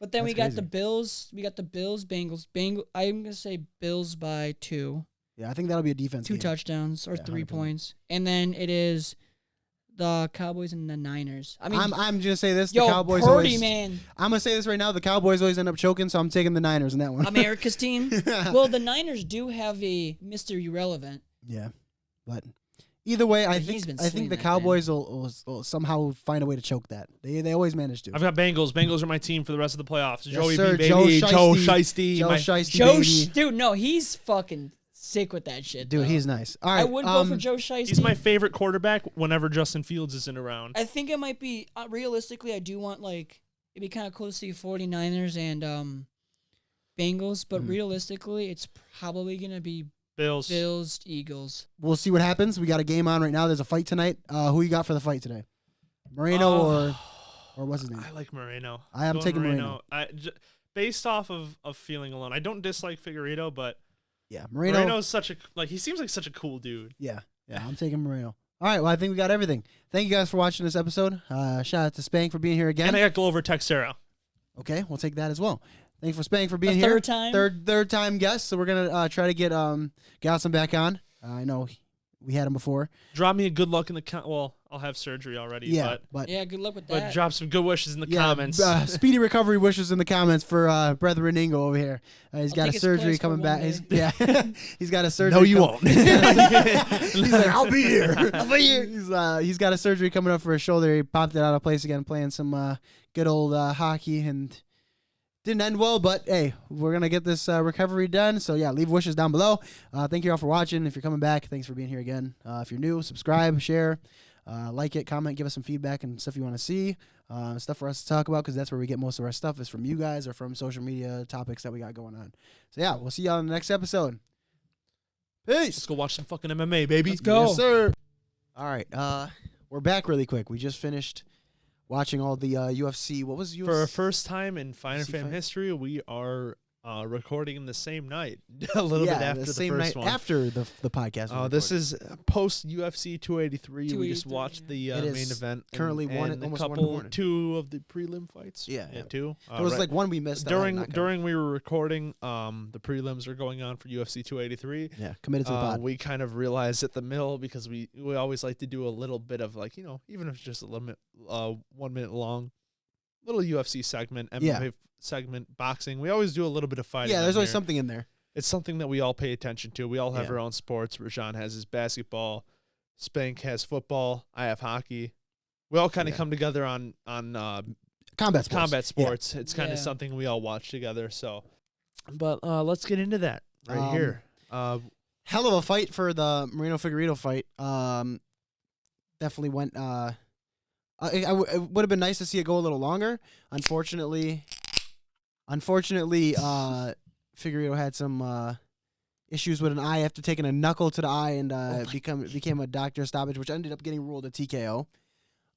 [SPEAKER 3] But then
[SPEAKER 2] That's
[SPEAKER 3] we got
[SPEAKER 2] crazy.
[SPEAKER 3] the Bills. We got the Bills, Bengals. I'm gonna say Bills by 2.
[SPEAKER 2] Yeah, I think that'll be a defense
[SPEAKER 3] 2
[SPEAKER 2] game.
[SPEAKER 3] touchdowns or
[SPEAKER 2] Yeah,
[SPEAKER 3] 3
[SPEAKER 2] 100%.
[SPEAKER 3] points, and then it is the Cowboys and the Niners. I mean,
[SPEAKER 2] I'm gonna say this.
[SPEAKER 3] yo,
[SPEAKER 2] The Cowboys
[SPEAKER 3] Purdy,
[SPEAKER 2] always.
[SPEAKER 3] man,
[SPEAKER 2] I'm gonna say this right now. The Cowboys always end up choking, so I'm taking the Niners in that one.
[SPEAKER 3] America's team. Well, the Niners do have a Mr. Irrelevant.
[SPEAKER 2] Yeah, but either way, I
[SPEAKER 3] But he's
[SPEAKER 2] think
[SPEAKER 3] been
[SPEAKER 2] the
[SPEAKER 3] swinging,
[SPEAKER 2] Cowboys will somehow find a way to choke that. They always manage to.
[SPEAKER 1] I've got Bengals. Bengals are my team for the rest of the playoffs. Joey
[SPEAKER 2] sir.
[SPEAKER 1] B,
[SPEAKER 2] Joe
[SPEAKER 1] baby. Joe
[SPEAKER 2] Shiesty.
[SPEAKER 1] Shiesty.
[SPEAKER 2] Joe
[SPEAKER 1] my-
[SPEAKER 2] Shiesty, baby.
[SPEAKER 3] Dude, no, he's fucking sick with that shit.
[SPEAKER 2] Dude,
[SPEAKER 3] though.
[SPEAKER 2] he's nice. All right,
[SPEAKER 3] I would go for Joe Shiesty.
[SPEAKER 1] He's my favorite quarterback whenever Justin Fields isn't around.
[SPEAKER 3] I think it might be realistically. I do want like it'd be kind of close to 49ers and Bengals, but realistically, it's probably gonna be
[SPEAKER 1] Bills.
[SPEAKER 3] Eagles.
[SPEAKER 2] We'll see what happens. We got a game on right now. There's a fight tonight. Who you got for the fight today? Moreno or what's his name?
[SPEAKER 1] I like Moreno.
[SPEAKER 2] I am
[SPEAKER 1] Going
[SPEAKER 2] taking Moreno.
[SPEAKER 1] Based off of feeling alone. I don't dislike Figueiredo, but
[SPEAKER 2] Yeah,
[SPEAKER 1] Moreno's such a he seems like such a cool dude.
[SPEAKER 2] Yeah, I'm taking Moreno. All right, well, I think we got everything. Thank you guys for watching this episode. Shout out to Spank for being here again.
[SPEAKER 1] And I got Glover Texera.
[SPEAKER 2] Okay, we'll take that as well. Thanks for Spank for being
[SPEAKER 3] A
[SPEAKER 2] here.
[SPEAKER 3] third time?
[SPEAKER 2] Third time guest. So we're gonna try to get Gautam back on. I know we had him before.
[SPEAKER 1] Drop me a good luck in the well, I'll have surgery already.
[SPEAKER 2] Yeah,
[SPEAKER 1] but
[SPEAKER 3] Yeah, good luck with
[SPEAKER 1] but
[SPEAKER 3] that.
[SPEAKER 1] drop some good wishes in the comments.
[SPEAKER 2] Speedy recovery wishes in the comments for Brethren Ingo over here. He's
[SPEAKER 3] I'll
[SPEAKER 2] got a
[SPEAKER 3] take his
[SPEAKER 2] surgery
[SPEAKER 3] place for
[SPEAKER 2] coming
[SPEAKER 3] one
[SPEAKER 2] back.
[SPEAKER 3] day.
[SPEAKER 2] He's got a surgery.
[SPEAKER 1] No, you won't.
[SPEAKER 2] He's like, I'll be here. I'll be here. He's got a surgery coming up for his shoulder. He popped it out of place again, playing some good old hockey, and didn't end well. But hey, we're gonna get this recovery done. So yeah, leave wishes down below. Thank you all for watching. If you're coming back, thanks for being here again. If you're new, subscribe, share, like it, comment, give us some feedback and stuff you want to see. Stuff for us to talk about, because that's where we get most of our stuff is from you guys or from social media topics that we got going on. So yeah, we'll see y'all in the next episode. Peace.
[SPEAKER 1] Let's go watch some fucking MMA, baby.
[SPEAKER 3] Let's go.
[SPEAKER 2] Yes, sir. All right, we're back really quick. We just finished watching all the UFC. What was UFC?
[SPEAKER 1] For our first time in Finer
[SPEAKER 2] UFC
[SPEAKER 1] Fam
[SPEAKER 2] fight?
[SPEAKER 1] history, we are recording the same night, a little bit after the
[SPEAKER 2] same
[SPEAKER 1] first
[SPEAKER 2] night
[SPEAKER 1] one.
[SPEAKER 2] after the podcast. was
[SPEAKER 1] This
[SPEAKER 2] recorded.
[SPEAKER 1] is post UFC 283. We just
[SPEAKER 3] 283,
[SPEAKER 1] watched the
[SPEAKER 2] It
[SPEAKER 1] main
[SPEAKER 2] is
[SPEAKER 1] event.
[SPEAKER 2] currently
[SPEAKER 1] and,
[SPEAKER 2] one-
[SPEAKER 1] and
[SPEAKER 2] almost
[SPEAKER 1] a
[SPEAKER 2] 1 in the
[SPEAKER 1] couple,
[SPEAKER 2] morning.
[SPEAKER 1] 2 of the prelim fights.
[SPEAKER 2] Yeah.
[SPEAKER 1] 2.
[SPEAKER 2] There was like one we missed. that I'm not gonna-
[SPEAKER 1] during we were recording, the prelims are going on for UFC 283.
[SPEAKER 2] yeah, committed to the pod.
[SPEAKER 1] We kind of realized at the middle, because we always like to do a little bit of like, even if it's just a little bit 1 minute long, little UFC segment, MMA segment, boxing. We always do a little bit of fighting.
[SPEAKER 2] Yeah, there's
[SPEAKER 1] on
[SPEAKER 2] always
[SPEAKER 1] here.
[SPEAKER 2] something in there.
[SPEAKER 1] It's something that we all pay attention to. We all have
[SPEAKER 2] Yeah.
[SPEAKER 1] our own sports. Rajan has his basketball. Spank has football. I have hockey. We all kind of
[SPEAKER 2] Yeah.
[SPEAKER 1] come together on
[SPEAKER 2] Combat sports.
[SPEAKER 1] combat sports. It's kind of
[SPEAKER 3] Yeah.
[SPEAKER 1] something we all watch together. So, but let's get into that right here.
[SPEAKER 2] Hell of a fight for the Moreno Figueiredo fight. Definitely went. It would have been nice to see it go a little longer. Unfortunately, Figueiredo had some issues with an eye after taking a knuckle to the eye, and became a doctor stoppage, which ended up getting ruled a TKO.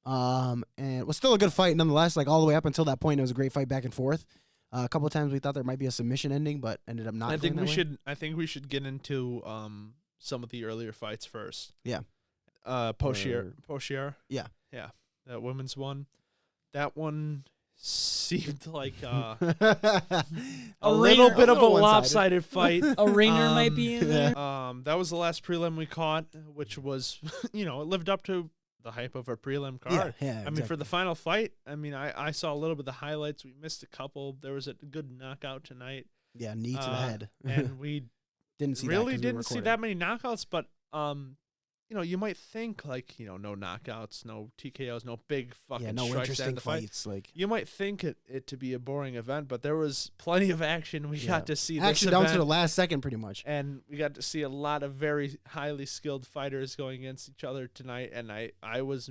[SPEAKER 2] And it was still a good fight nonetheless. Like all the way up until that point, it was a great fight back and forth. A couple of times we thought there might be a submission ending, but ended up not.
[SPEAKER 1] I think
[SPEAKER 2] going
[SPEAKER 1] we
[SPEAKER 2] that way.
[SPEAKER 1] should. I think we should get into some of the earlier fights first.
[SPEAKER 2] Yeah.
[SPEAKER 1] Pochier.
[SPEAKER 2] Yeah.
[SPEAKER 1] That women's one. That one seemed like a
[SPEAKER 3] A
[SPEAKER 1] little
[SPEAKER 3] ringer-
[SPEAKER 1] bit
[SPEAKER 2] a
[SPEAKER 1] of a
[SPEAKER 2] little one-sided.
[SPEAKER 1] lopsided fight.
[SPEAKER 3] A ringer might be in there.
[SPEAKER 1] That was the last prelim we caught, which was, it lived up to the hype of our prelim card.
[SPEAKER 2] Yeah.
[SPEAKER 1] I mean, for the final fight, I saw a little bit of the highlights. We missed a couple. There was a good knockout tonight.
[SPEAKER 2] knee to the head.
[SPEAKER 1] And we
[SPEAKER 2] Didn't see
[SPEAKER 1] really
[SPEAKER 2] that
[SPEAKER 1] didn't see that many knockouts, but you know, you might think like, you know, no knockouts, no TKOs, no big fucking
[SPEAKER 2] no
[SPEAKER 1] strikes
[SPEAKER 2] interesting
[SPEAKER 1] in the fight.
[SPEAKER 2] fights. Like
[SPEAKER 1] You might think it to be a boring event, but there was plenty of action. We got to see this
[SPEAKER 2] action down
[SPEAKER 1] event,
[SPEAKER 2] to the last second, pretty much.
[SPEAKER 1] and we got to see a lot of very highly skilled fighters going against each other tonight, and I was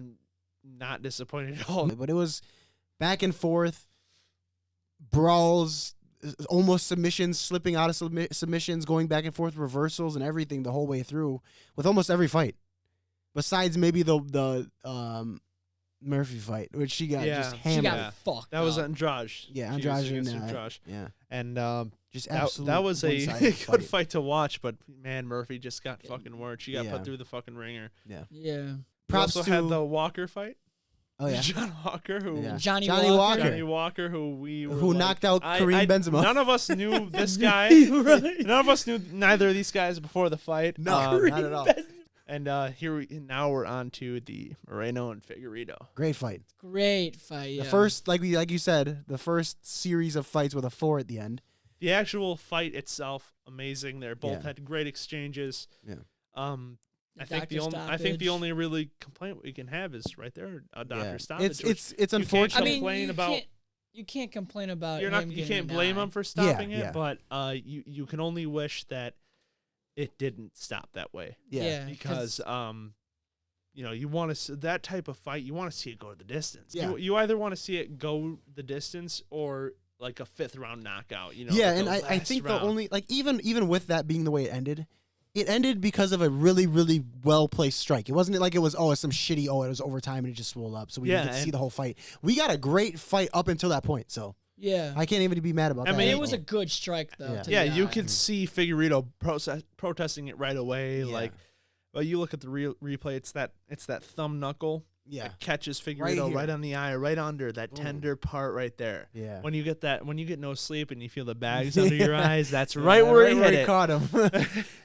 [SPEAKER 1] not disappointed at all.
[SPEAKER 2] But it was back and forth, brawls, almost submissions, slipping out of submissions, going back and forth, reversals, and everything the whole way through with almost every fight. Besides maybe the Murphy fight, which she got just
[SPEAKER 3] She
[SPEAKER 2] hammered.
[SPEAKER 3] got fucked.
[SPEAKER 1] That was
[SPEAKER 3] up.
[SPEAKER 1] Andrade.
[SPEAKER 2] Yeah,
[SPEAKER 1] She was
[SPEAKER 2] Andrade
[SPEAKER 1] against
[SPEAKER 2] and
[SPEAKER 1] Andrade.
[SPEAKER 2] yeah,
[SPEAKER 1] And
[SPEAKER 2] just
[SPEAKER 1] that
[SPEAKER 2] absolutely
[SPEAKER 1] was a
[SPEAKER 2] one-sided
[SPEAKER 1] good fight to watch, but man, Murphy just got fucking worked. She got
[SPEAKER 2] Yeah.
[SPEAKER 1] put through the fucking ringer.
[SPEAKER 3] Yeah.
[SPEAKER 1] We
[SPEAKER 2] Props
[SPEAKER 1] also
[SPEAKER 2] to
[SPEAKER 1] had the Walker fight.
[SPEAKER 2] oh yeah,
[SPEAKER 1] John Walker, who
[SPEAKER 2] Yeah.
[SPEAKER 3] Johnny
[SPEAKER 2] Johnny
[SPEAKER 3] Walker.
[SPEAKER 2] Walker.
[SPEAKER 1] Johnny Walker, who we were
[SPEAKER 2] who
[SPEAKER 1] like,
[SPEAKER 2] knocked out Kareem Benzema.
[SPEAKER 1] None of us knew this guy.
[SPEAKER 3] Right.
[SPEAKER 1] None of us knew neither of these guys before the fight.
[SPEAKER 2] No, not at all.
[SPEAKER 1] And now we're on to the Moreno and Figueiredo.
[SPEAKER 2] Great fight.
[SPEAKER 3] Great fight. Yeah.
[SPEAKER 2] The first, like you said, the first series of fights with a 4 at the end.
[SPEAKER 1] The actual fight itself, amazing. They both
[SPEAKER 2] Yeah.
[SPEAKER 1] had great exchanges.
[SPEAKER 2] Yeah.
[SPEAKER 1] I think the
[SPEAKER 3] stoppage.
[SPEAKER 1] only really complaint we can have is right there, a doctor stoppage.
[SPEAKER 2] It's
[SPEAKER 1] you can't
[SPEAKER 2] unfortunate.
[SPEAKER 3] I mean,
[SPEAKER 1] complain
[SPEAKER 3] you
[SPEAKER 1] about-
[SPEAKER 3] can't, you can't complain about.
[SPEAKER 1] You're not.
[SPEAKER 3] him
[SPEAKER 1] You
[SPEAKER 3] getting
[SPEAKER 1] can't
[SPEAKER 3] an
[SPEAKER 1] blame
[SPEAKER 3] eye.
[SPEAKER 1] him for stopping
[SPEAKER 2] yeah.
[SPEAKER 1] it, but you can only wish that it didn't stop that way.
[SPEAKER 2] yeah.
[SPEAKER 1] Because you know, you want to that type of fight, you want to see it go the distance.
[SPEAKER 2] Yeah.
[SPEAKER 1] You either want to see it go the distance or like a 5th round knockout. You know.
[SPEAKER 2] Yeah,
[SPEAKER 1] like
[SPEAKER 2] and
[SPEAKER 1] the
[SPEAKER 2] I
[SPEAKER 1] last
[SPEAKER 2] think
[SPEAKER 1] round.
[SPEAKER 2] the only like even with that being the way it ended because of a really, really well placed strike. It wasn't like it was it's some shitty it was overtime and it just swelled up, so we didn't get to see
[SPEAKER 1] and-
[SPEAKER 2] the whole fight. We got a great fight up until that point, so
[SPEAKER 3] Yeah.
[SPEAKER 2] I can't even be mad about
[SPEAKER 1] I
[SPEAKER 2] that.
[SPEAKER 1] mean,
[SPEAKER 3] it was a good strike though.
[SPEAKER 2] Yeah.
[SPEAKER 3] to
[SPEAKER 1] Yeah,
[SPEAKER 3] the
[SPEAKER 1] you
[SPEAKER 3] eye.
[SPEAKER 1] can see Figueiredo protesting it right away.
[SPEAKER 2] Yeah.
[SPEAKER 1] Like, well, you look at the replay. It's that thumb knuckle
[SPEAKER 2] yeah,
[SPEAKER 1] that catches Figueiredo
[SPEAKER 2] here.
[SPEAKER 1] right on the eye, right under that
[SPEAKER 2] Boom.
[SPEAKER 1] tender part right there.
[SPEAKER 2] yeah.
[SPEAKER 1] When you get no sleep and you feel the bags under your eyes, that's
[SPEAKER 2] Yeah,
[SPEAKER 1] right where he hit
[SPEAKER 2] he
[SPEAKER 1] it.
[SPEAKER 2] caught him.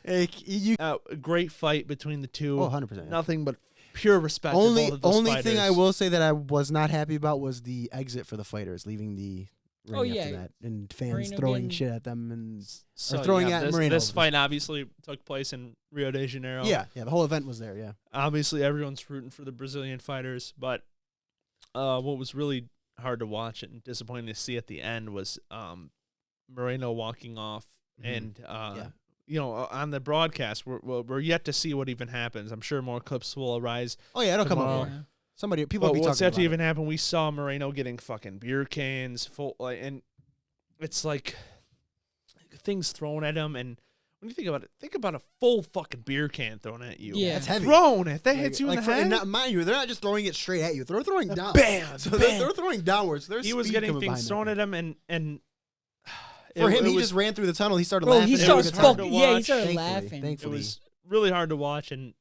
[SPEAKER 2] Hey, you
[SPEAKER 1] A great fight between the two.
[SPEAKER 2] 100%.
[SPEAKER 1] Nothing but pure respect. to
[SPEAKER 2] Only
[SPEAKER 1] both of those
[SPEAKER 2] only
[SPEAKER 1] fighters.
[SPEAKER 2] thing I will say that I was not happy about was the exit for the fighters, leaving the ring
[SPEAKER 3] Oh,
[SPEAKER 2] after
[SPEAKER 3] yeah.
[SPEAKER 2] that, and fans
[SPEAKER 3] Moreno
[SPEAKER 2] throwing
[SPEAKER 3] getting-
[SPEAKER 2] shit at them, and
[SPEAKER 1] So,
[SPEAKER 2] throwing
[SPEAKER 1] yeah,
[SPEAKER 2] at
[SPEAKER 1] this,
[SPEAKER 2] Moreno.
[SPEAKER 1] This fight obviously took place in Rio de Janeiro.
[SPEAKER 2] yeah, the whole event was there. Yeah,
[SPEAKER 1] Obviously, everyone's rooting for the Brazilian fighters, but what was really hard to watch and disappointing to see at the end was Moreno walking off, and you know, on the broadcast, we're yet to see what even happens. I'm sure more clips will arise.
[SPEAKER 2] Oh yeah, it'll come
[SPEAKER 1] Tomorrow.
[SPEAKER 2] up.
[SPEAKER 3] Yeah.
[SPEAKER 2] Somebody, people
[SPEAKER 1] But
[SPEAKER 2] will be
[SPEAKER 1] what's
[SPEAKER 2] talking
[SPEAKER 1] yet to
[SPEAKER 2] about
[SPEAKER 1] even happen? We saw Moreno getting fucking beer cans full, and it's like things thrown at him. And when you think about a full fucking beer can thrown at you.
[SPEAKER 3] Yeah.
[SPEAKER 2] That's heavy.
[SPEAKER 1] Thrown. If that
[SPEAKER 2] Like-
[SPEAKER 1] hits you in
[SPEAKER 2] like
[SPEAKER 1] the
[SPEAKER 2] for-
[SPEAKER 1] head,
[SPEAKER 2] and not, mind you, they're not just throwing it straight at you. They're throwing down.
[SPEAKER 1] bam.
[SPEAKER 2] So
[SPEAKER 1] bam.
[SPEAKER 2] they're throwing downwards. There's
[SPEAKER 1] He was
[SPEAKER 2] speed
[SPEAKER 1] getting
[SPEAKER 2] coming
[SPEAKER 1] things
[SPEAKER 2] behind
[SPEAKER 1] thrown
[SPEAKER 2] that.
[SPEAKER 1] at him, and
[SPEAKER 2] For him,
[SPEAKER 1] it
[SPEAKER 2] he
[SPEAKER 1] was,
[SPEAKER 2] just ran through the tunnel. He started
[SPEAKER 3] Bro,
[SPEAKER 2] laughing.
[SPEAKER 3] he
[SPEAKER 1] It
[SPEAKER 3] started
[SPEAKER 1] was hard to
[SPEAKER 3] fucking. Yeah, he
[SPEAKER 1] watch.
[SPEAKER 3] started
[SPEAKER 2] Thankfully,
[SPEAKER 3] laughing.
[SPEAKER 1] it
[SPEAKER 2] thankfully.
[SPEAKER 1] was really hard to watch, and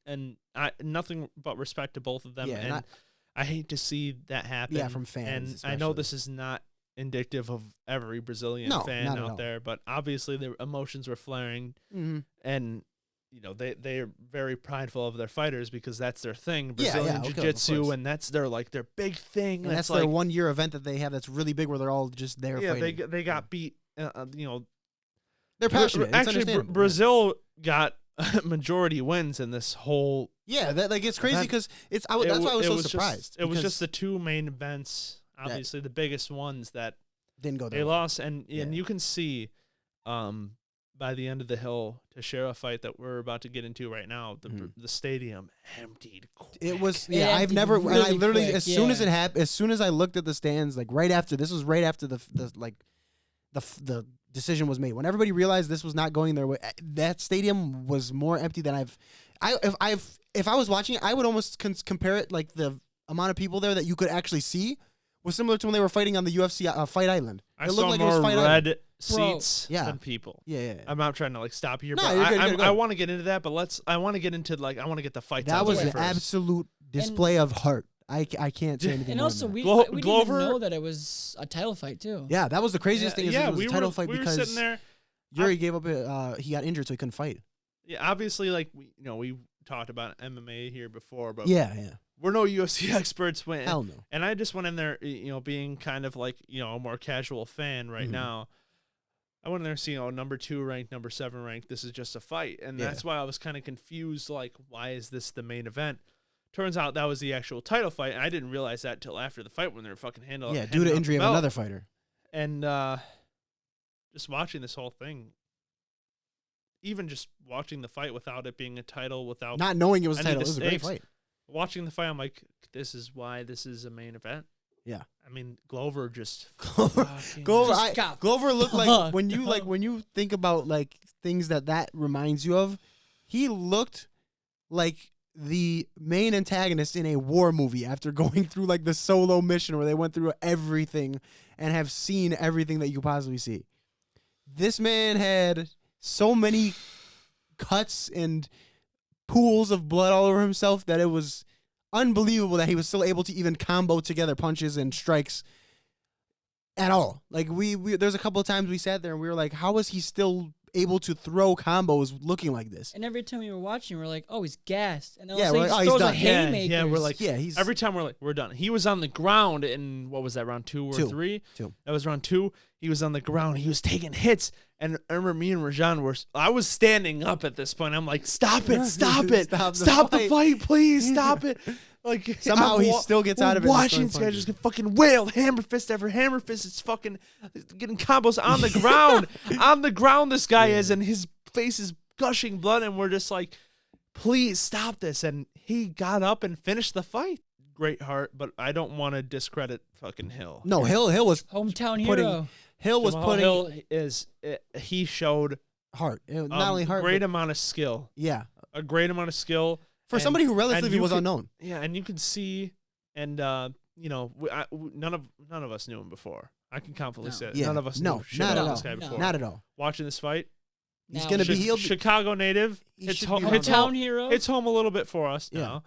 [SPEAKER 1] nothing but respect to both of them.
[SPEAKER 2] Yeah,
[SPEAKER 1] and
[SPEAKER 2] and
[SPEAKER 1] I hate to see that happen.
[SPEAKER 2] Yeah, from fans
[SPEAKER 1] And I know
[SPEAKER 2] especially.
[SPEAKER 1] this is not indicative of every Brazilian
[SPEAKER 2] No,
[SPEAKER 1] fan
[SPEAKER 2] not at
[SPEAKER 1] out
[SPEAKER 2] all.
[SPEAKER 1] there, but obviously their emotions were flaring,
[SPEAKER 2] Mhm.
[SPEAKER 1] and you know they're very prideful of their fighters because that's their thing,
[SPEAKER 2] Yeah,
[SPEAKER 1] Brazilian
[SPEAKER 2] okay, of
[SPEAKER 1] jiu-jitsu,
[SPEAKER 2] course.
[SPEAKER 1] and that's their big thing.
[SPEAKER 2] And that's
[SPEAKER 1] like,
[SPEAKER 2] their 1 year event that they have. That's really big, where they're all just there.
[SPEAKER 1] yeah,
[SPEAKER 2] fighting.
[SPEAKER 1] they got beat. You know,
[SPEAKER 2] They're passionate. It's
[SPEAKER 1] Actually,
[SPEAKER 2] understandable.
[SPEAKER 1] Brazil got majority wins in this whole.
[SPEAKER 2] Yeah, that like it's crazy
[SPEAKER 1] That-
[SPEAKER 2] because it's. That's why I was so surprised.
[SPEAKER 1] It was
[SPEAKER 2] because
[SPEAKER 1] just the two main events, obviously the biggest ones that
[SPEAKER 2] didn't go
[SPEAKER 1] they
[SPEAKER 2] there.
[SPEAKER 1] lost, and
[SPEAKER 2] Yeah.
[SPEAKER 1] you can see, by the end of the Hill Teixeira fight that we're about to get into right now, the stadium emptied.
[SPEAKER 2] It was
[SPEAKER 3] It
[SPEAKER 2] I've
[SPEAKER 3] emptied
[SPEAKER 2] never and I
[SPEAKER 3] really
[SPEAKER 2] literally
[SPEAKER 3] quick,
[SPEAKER 2] as soon as
[SPEAKER 3] yeah.
[SPEAKER 2] it happened, as soon as I looked at the stands, like right after this was right after the decision was made. When everybody realized this was not going their way, that stadium was more empty than if I was watching it, I would almost compare it, like the amount of people there that you could actually see was similar to when they were fighting on the UFC Fight Island.
[SPEAKER 1] I
[SPEAKER 2] It
[SPEAKER 1] saw
[SPEAKER 2] looked like it
[SPEAKER 1] more
[SPEAKER 2] was Fight Island.
[SPEAKER 1] red seats
[SPEAKER 2] Yeah.
[SPEAKER 1] than people.
[SPEAKER 2] Yeah.
[SPEAKER 1] I'm not trying to like stop you here,
[SPEAKER 2] No,
[SPEAKER 1] but
[SPEAKER 2] you're good, you're good.
[SPEAKER 1] I want to get into that. But I want to get into I want to get the fights.
[SPEAKER 2] That
[SPEAKER 1] out
[SPEAKER 2] was
[SPEAKER 1] of the
[SPEAKER 2] an
[SPEAKER 1] way first.
[SPEAKER 2] absolute display of heart. I can't say anything
[SPEAKER 3] And
[SPEAKER 2] more
[SPEAKER 3] also,
[SPEAKER 2] than that.
[SPEAKER 3] we didn't
[SPEAKER 1] Glover-
[SPEAKER 3] even know that it was a title fight too.
[SPEAKER 2] Yeah, that was the craziest thing. Is that it was
[SPEAKER 1] we
[SPEAKER 2] a title
[SPEAKER 1] were,
[SPEAKER 2] fight
[SPEAKER 1] we
[SPEAKER 2] because
[SPEAKER 1] were sitting there.
[SPEAKER 2] Yuri gave up. He got injured, so he couldn't fight.
[SPEAKER 1] Yeah, obviously, like we talked about MMA here before, but
[SPEAKER 2] Yeah.
[SPEAKER 1] we're no UFC experts.
[SPEAKER 2] Hell no.
[SPEAKER 1] And I just went in there, being kind of like a more casual fan right
[SPEAKER 2] Mhm.
[SPEAKER 1] now. I went in there seeing, number 2 ranked, number 7 ranked. This is just a fight. And that's why I was kind of confused. Like, why is this the main event? Turns out that was the actual title fight. And I didn't realize that till after the fight when they were fucking handling.
[SPEAKER 2] Yeah, due to injury of another fighter.
[SPEAKER 1] And just watching this whole thing, even just watching the fight without it being a title, without
[SPEAKER 2] not knowing it was a title, it was a great fight.
[SPEAKER 1] Watching the fight, I'm like, this is why this is a main event.
[SPEAKER 2] Yeah,
[SPEAKER 1] I mean, Glover just
[SPEAKER 2] Glover looked like when you think about like things that reminds you of, he looked like the main antagonist in a war movie after going through like the solo mission where they went through everything and have seen everything that you could possibly see. This man had so many cuts and pools of blood all over himself that it was unbelievable that he was still able to even combo together punches and strikes at all. Like we there's a couple of times we sat there and we were like, how is he still able to throw combos looking like this?
[SPEAKER 3] And every time we were watching, we're like, oh, he's gassed. And then
[SPEAKER 2] we're like,
[SPEAKER 3] he's
[SPEAKER 2] done.
[SPEAKER 3] Yeah,
[SPEAKER 1] we're like,
[SPEAKER 2] he's
[SPEAKER 1] every time we're like, we're done. He was on the ground in, what was that, round 2 or 3?
[SPEAKER 2] 2.
[SPEAKER 1] That was round 2. He was on the ground. He was taking hits. And I remember me and Rajan I was standing up at this point. I'm like, stop it, stop it. Stop the fight, please, stop it. Like
[SPEAKER 2] somehow he still gets out of it.
[SPEAKER 1] Watching this guy just get fucking wailed, hammer fist after hammer fist. It's fucking getting combos on the ground. On the ground, this guy is, and his face is gushing blood, and we're just like, please stop this. And he got up and finished the fight. Great heart, but I don't want to discredit fucking Hill.
[SPEAKER 2] No, Hill was
[SPEAKER 3] hometown hero.
[SPEAKER 1] He showed
[SPEAKER 2] heart. Not only heart,
[SPEAKER 1] great amount of skill.
[SPEAKER 2] Yeah,
[SPEAKER 1] a great amount of skill.
[SPEAKER 2] For somebody who relatively was unknown.
[SPEAKER 1] Yeah, and you can see, and none of us knew him before. I can confidently say that.
[SPEAKER 2] Yeah.
[SPEAKER 1] None of us knew shit
[SPEAKER 2] not
[SPEAKER 1] about
[SPEAKER 2] at
[SPEAKER 1] this guy before.
[SPEAKER 2] Not at all.
[SPEAKER 1] Watching this fight,
[SPEAKER 2] he's going to be healed.
[SPEAKER 1] Chicago native.
[SPEAKER 3] Hometown hero.
[SPEAKER 1] It's home a little bit for us now.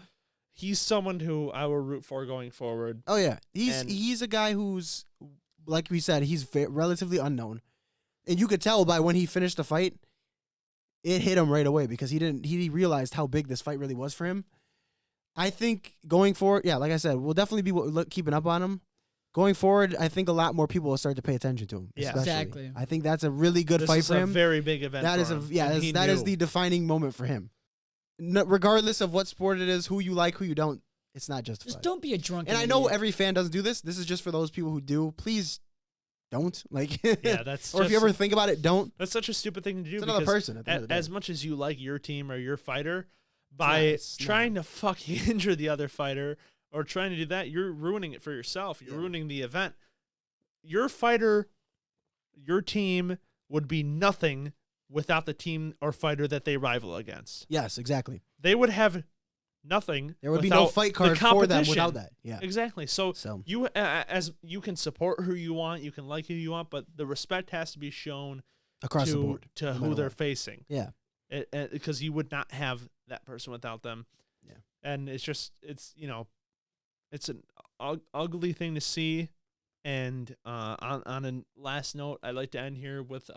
[SPEAKER 1] He's someone who I will root for going forward.
[SPEAKER 2] Oh, yeah. He's a guy who's, like we said, he's relatively unknown. And you could tell by when he finished the fight, it hit him right away because he realized how big this fight really was for him. I think going forward, like I said, we'll definitely be keeping up on him. Going forward, I think a lot more people will start to pay attention to him.
[SPEAKER 1] Yeah,
[SPEAKER 3] exactly.
[SPEAKER 2] I think that's a really good fight for him.
[SPEAKER 1] This is a very big event.
[SPEAKER 2] That is the defining moment for him. Regardless of what sport it is, who you like, who you don't, it's not justified.
[SPEAKER 3] Just don't be a drunk.
[SPEAKER 2] And I know every fan doesn't do this. This is just for those people who do. Please don't.
[SPEAKER 1] That's.
[SPEAKER 2] Or if you ever think about it, don't.
[SPEAKER 1] That's such a stupid thing to do.
[SPEAKER 2] It's another person. At the end of the day.
[SPEAKER 1] As much as you like your team or your fighter, by trying to fucking injure the other fighter or trying to do that, you're ruining it for yourself. You're ruining the event. Your fighter, your team would be nothing without the team or fighter that they rival against.
[SPEAKER 2] Yes, exactly.
[SPEAKER 1] They would have nothing.
[SPEAKER 2] There would be no fight card for them without that. Yeah,
[SPEAKER 1] exactly. So you, as you can support who you want, you can like who you want, but the respect has to be shown
[SPEAKER 2] across the board
[SPEAKER 1] to who they're facing.
[SPEAKER 2] Yeah,
[SPEAKER 1] because you would not have that person without them.
[SPEAKER 2] Yeah,
[SPEAKER 1] and it's an ugly thing to see. And on a last note, I'd like to end here with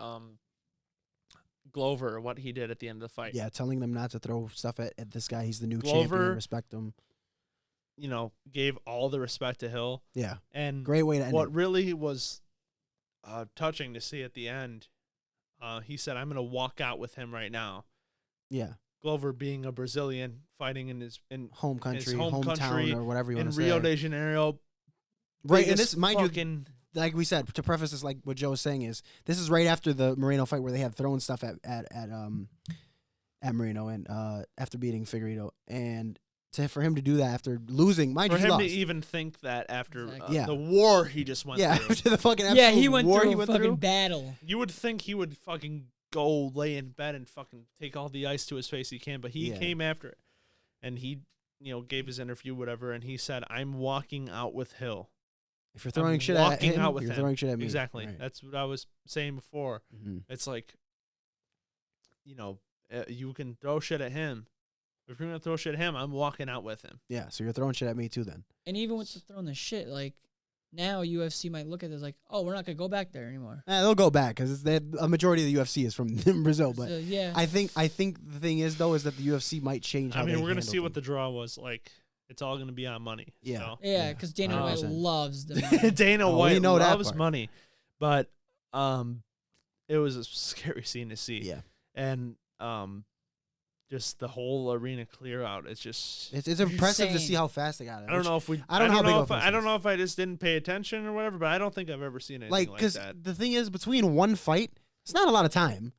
[SPEAKER 1] Glover, what he did at the end of the fight.
[SPEAKER 2] Yeah, telling them not to throw stuff at this guy. He's the new
[SPEAKER 1] Glover,
[SPEAKER 2] champion. Respect him.
[SPEAKER 1] Gave all the respect to Hill.
[SPEAKER 2] Yeah,
[SPEAKER 1] and
[SPEAKER 2] great way to end
[SPEAKER 1] what
[SPEAKER 2] it.
[SPEAKER 1] really was touching to see at the end, he said, "I'm going to walk out with him right now."
[SPEAKER 2] Yeah,
[SPEAKER 1] Glover being a Brazilian fighting in his
[SPEAKER 2] home country,
[SPEAKER 1] his
[SPEAKER 2] hometown, or whatever you want to say,
[SPEAKER 1] in Rio de Janeiro.
[SPEAKER 2] Right, and this, mind you, like we said, to preface this, like what Joe was saying is, this is right after the Moreno fight where they had thrown stuff at Moreno and after beating Figueiredo, and for him to do that after losing, mind you, he lost.
[SPEAKER 1] To even think that after
[SPEAKER 2] exactly.
[SPEAKER 1] the war he just went through.
[SPEAKER 2] After the fucking absolute
[SPEAKER 3] he went
[SPEAKER 2] war
[SPEAKER 3] through
[SPEAKER 2] he went
[SPEAKER 3] fucking
[SPEAKER 2] through.
[SPEAKER 3] battle.
[SPEAKER 1] You would think he would fucking go lay in bed and fucking take all the ice to his face he can, but he came after it, and he gave his interview, whatever, and he said, "I'm walking out with Hill."
[SPEAKER 2] If you're throwing shit at him,
[SPEAKER 1] you're
[SPEAKER 2] throwing shit at me.
[SPEAKER 1] Exactly.
[SPEAKER 2] Right.
[SPEAKER 1] That's what I was saying before.
[SPEAKER 2] Mm-hmm.
[SPEAKER 1] It's like, you can throw shit at him. If you're going to throw shit at him, I'm walking out with him.
[SPEAKER 2] Yeah, so you're throwing shit at me too then.
[SPEAKER 3] And even with the throwing the shit, like, now UFC might look at this like, oh, we're not going to go back there anymore.
[SPEAKER 2] They'll go back because a majority of the UFC is from Brazil. But
[SPEAKER 3] yeah.
[SPEAKER 2] I think the thing is, though, is that the UFC might change how
[SPEAKER 1] we're going to see what the draw was like. It's all going to be on money.
[SPEAKER 2] Yeah.
[SPEAKER 1] So.
[SPEAKER 3] Yeah, because Dana White loves the money.
[SPEAKER 1] Dana White
[SPEAKER 2] know
[SPEAKER 1] loves
[SPEAKER 2] that
[SPEAKER 1] money. But it was a scary scene to see.
[SPEAKER 2] Yeah.
[SPEAKER 1] And just the whole arena clear out. It's just
[SPEAKER 2] It's impressive to
[SPEAKER 3] insane.
[SPEAKER 2] see how fast they got it.
[SPEAKER 1] I don't know if we.
[SPEAKER 2] I don't know how big of a
[SPEAKER 1] I don't know if I just didn't pay attention or whatever, but I don't think I've ever seen anything like
[SPEAKER 2] because
[SPEAKER 1] that.
[SPEAKER 2] the thing is, between one fight, it's not a lot of time.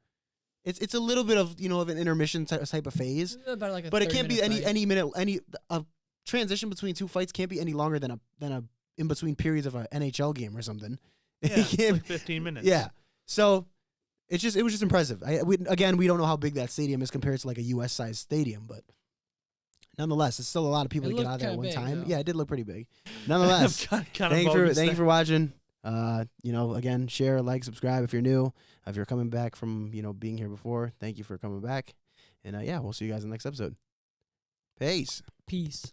[SPEAKER 2] It's a little bit of of an intermission type of phase,
[SPEAKER 3] About like a
[SPEAKER 2] but it can't be
[SPEAKER 3] 30-minute fight.
[SPEAKER 2] any minute a transition between two fights can't be any longer than a in between periods of an NHL game or something.
[SPEAKER 1] Yeah,
[SPEAKER 2] It can't
[SPEAKER 1] like 15 minutes.
[SPEAKER 2] Yeah. So it was just impressive. We don't know how big that stadium is compared to like a US sized stadium, but nonetheless, it's still a lot of people
[SPEAKER 3] It
[SPEAKER 2] to get out
[SPEAKER 3] looked
[SPEAKER 2] of there at
[SPEAKER 3] kinda
[SPEAKER 2] one
[SPEAKER 3] big,
[SPEAKER 2] time.
[SPEAKER 3] though.
[SPEAKER 2] Yeah, it did look pretty big. Nonetheless, thank you for watching. Again, share, like, subscribe if you're new. If you're coming back from being here before, thank you for coming back. And we'll see you guys in the next episode. Peace.
[SPEAKER 3] Peace.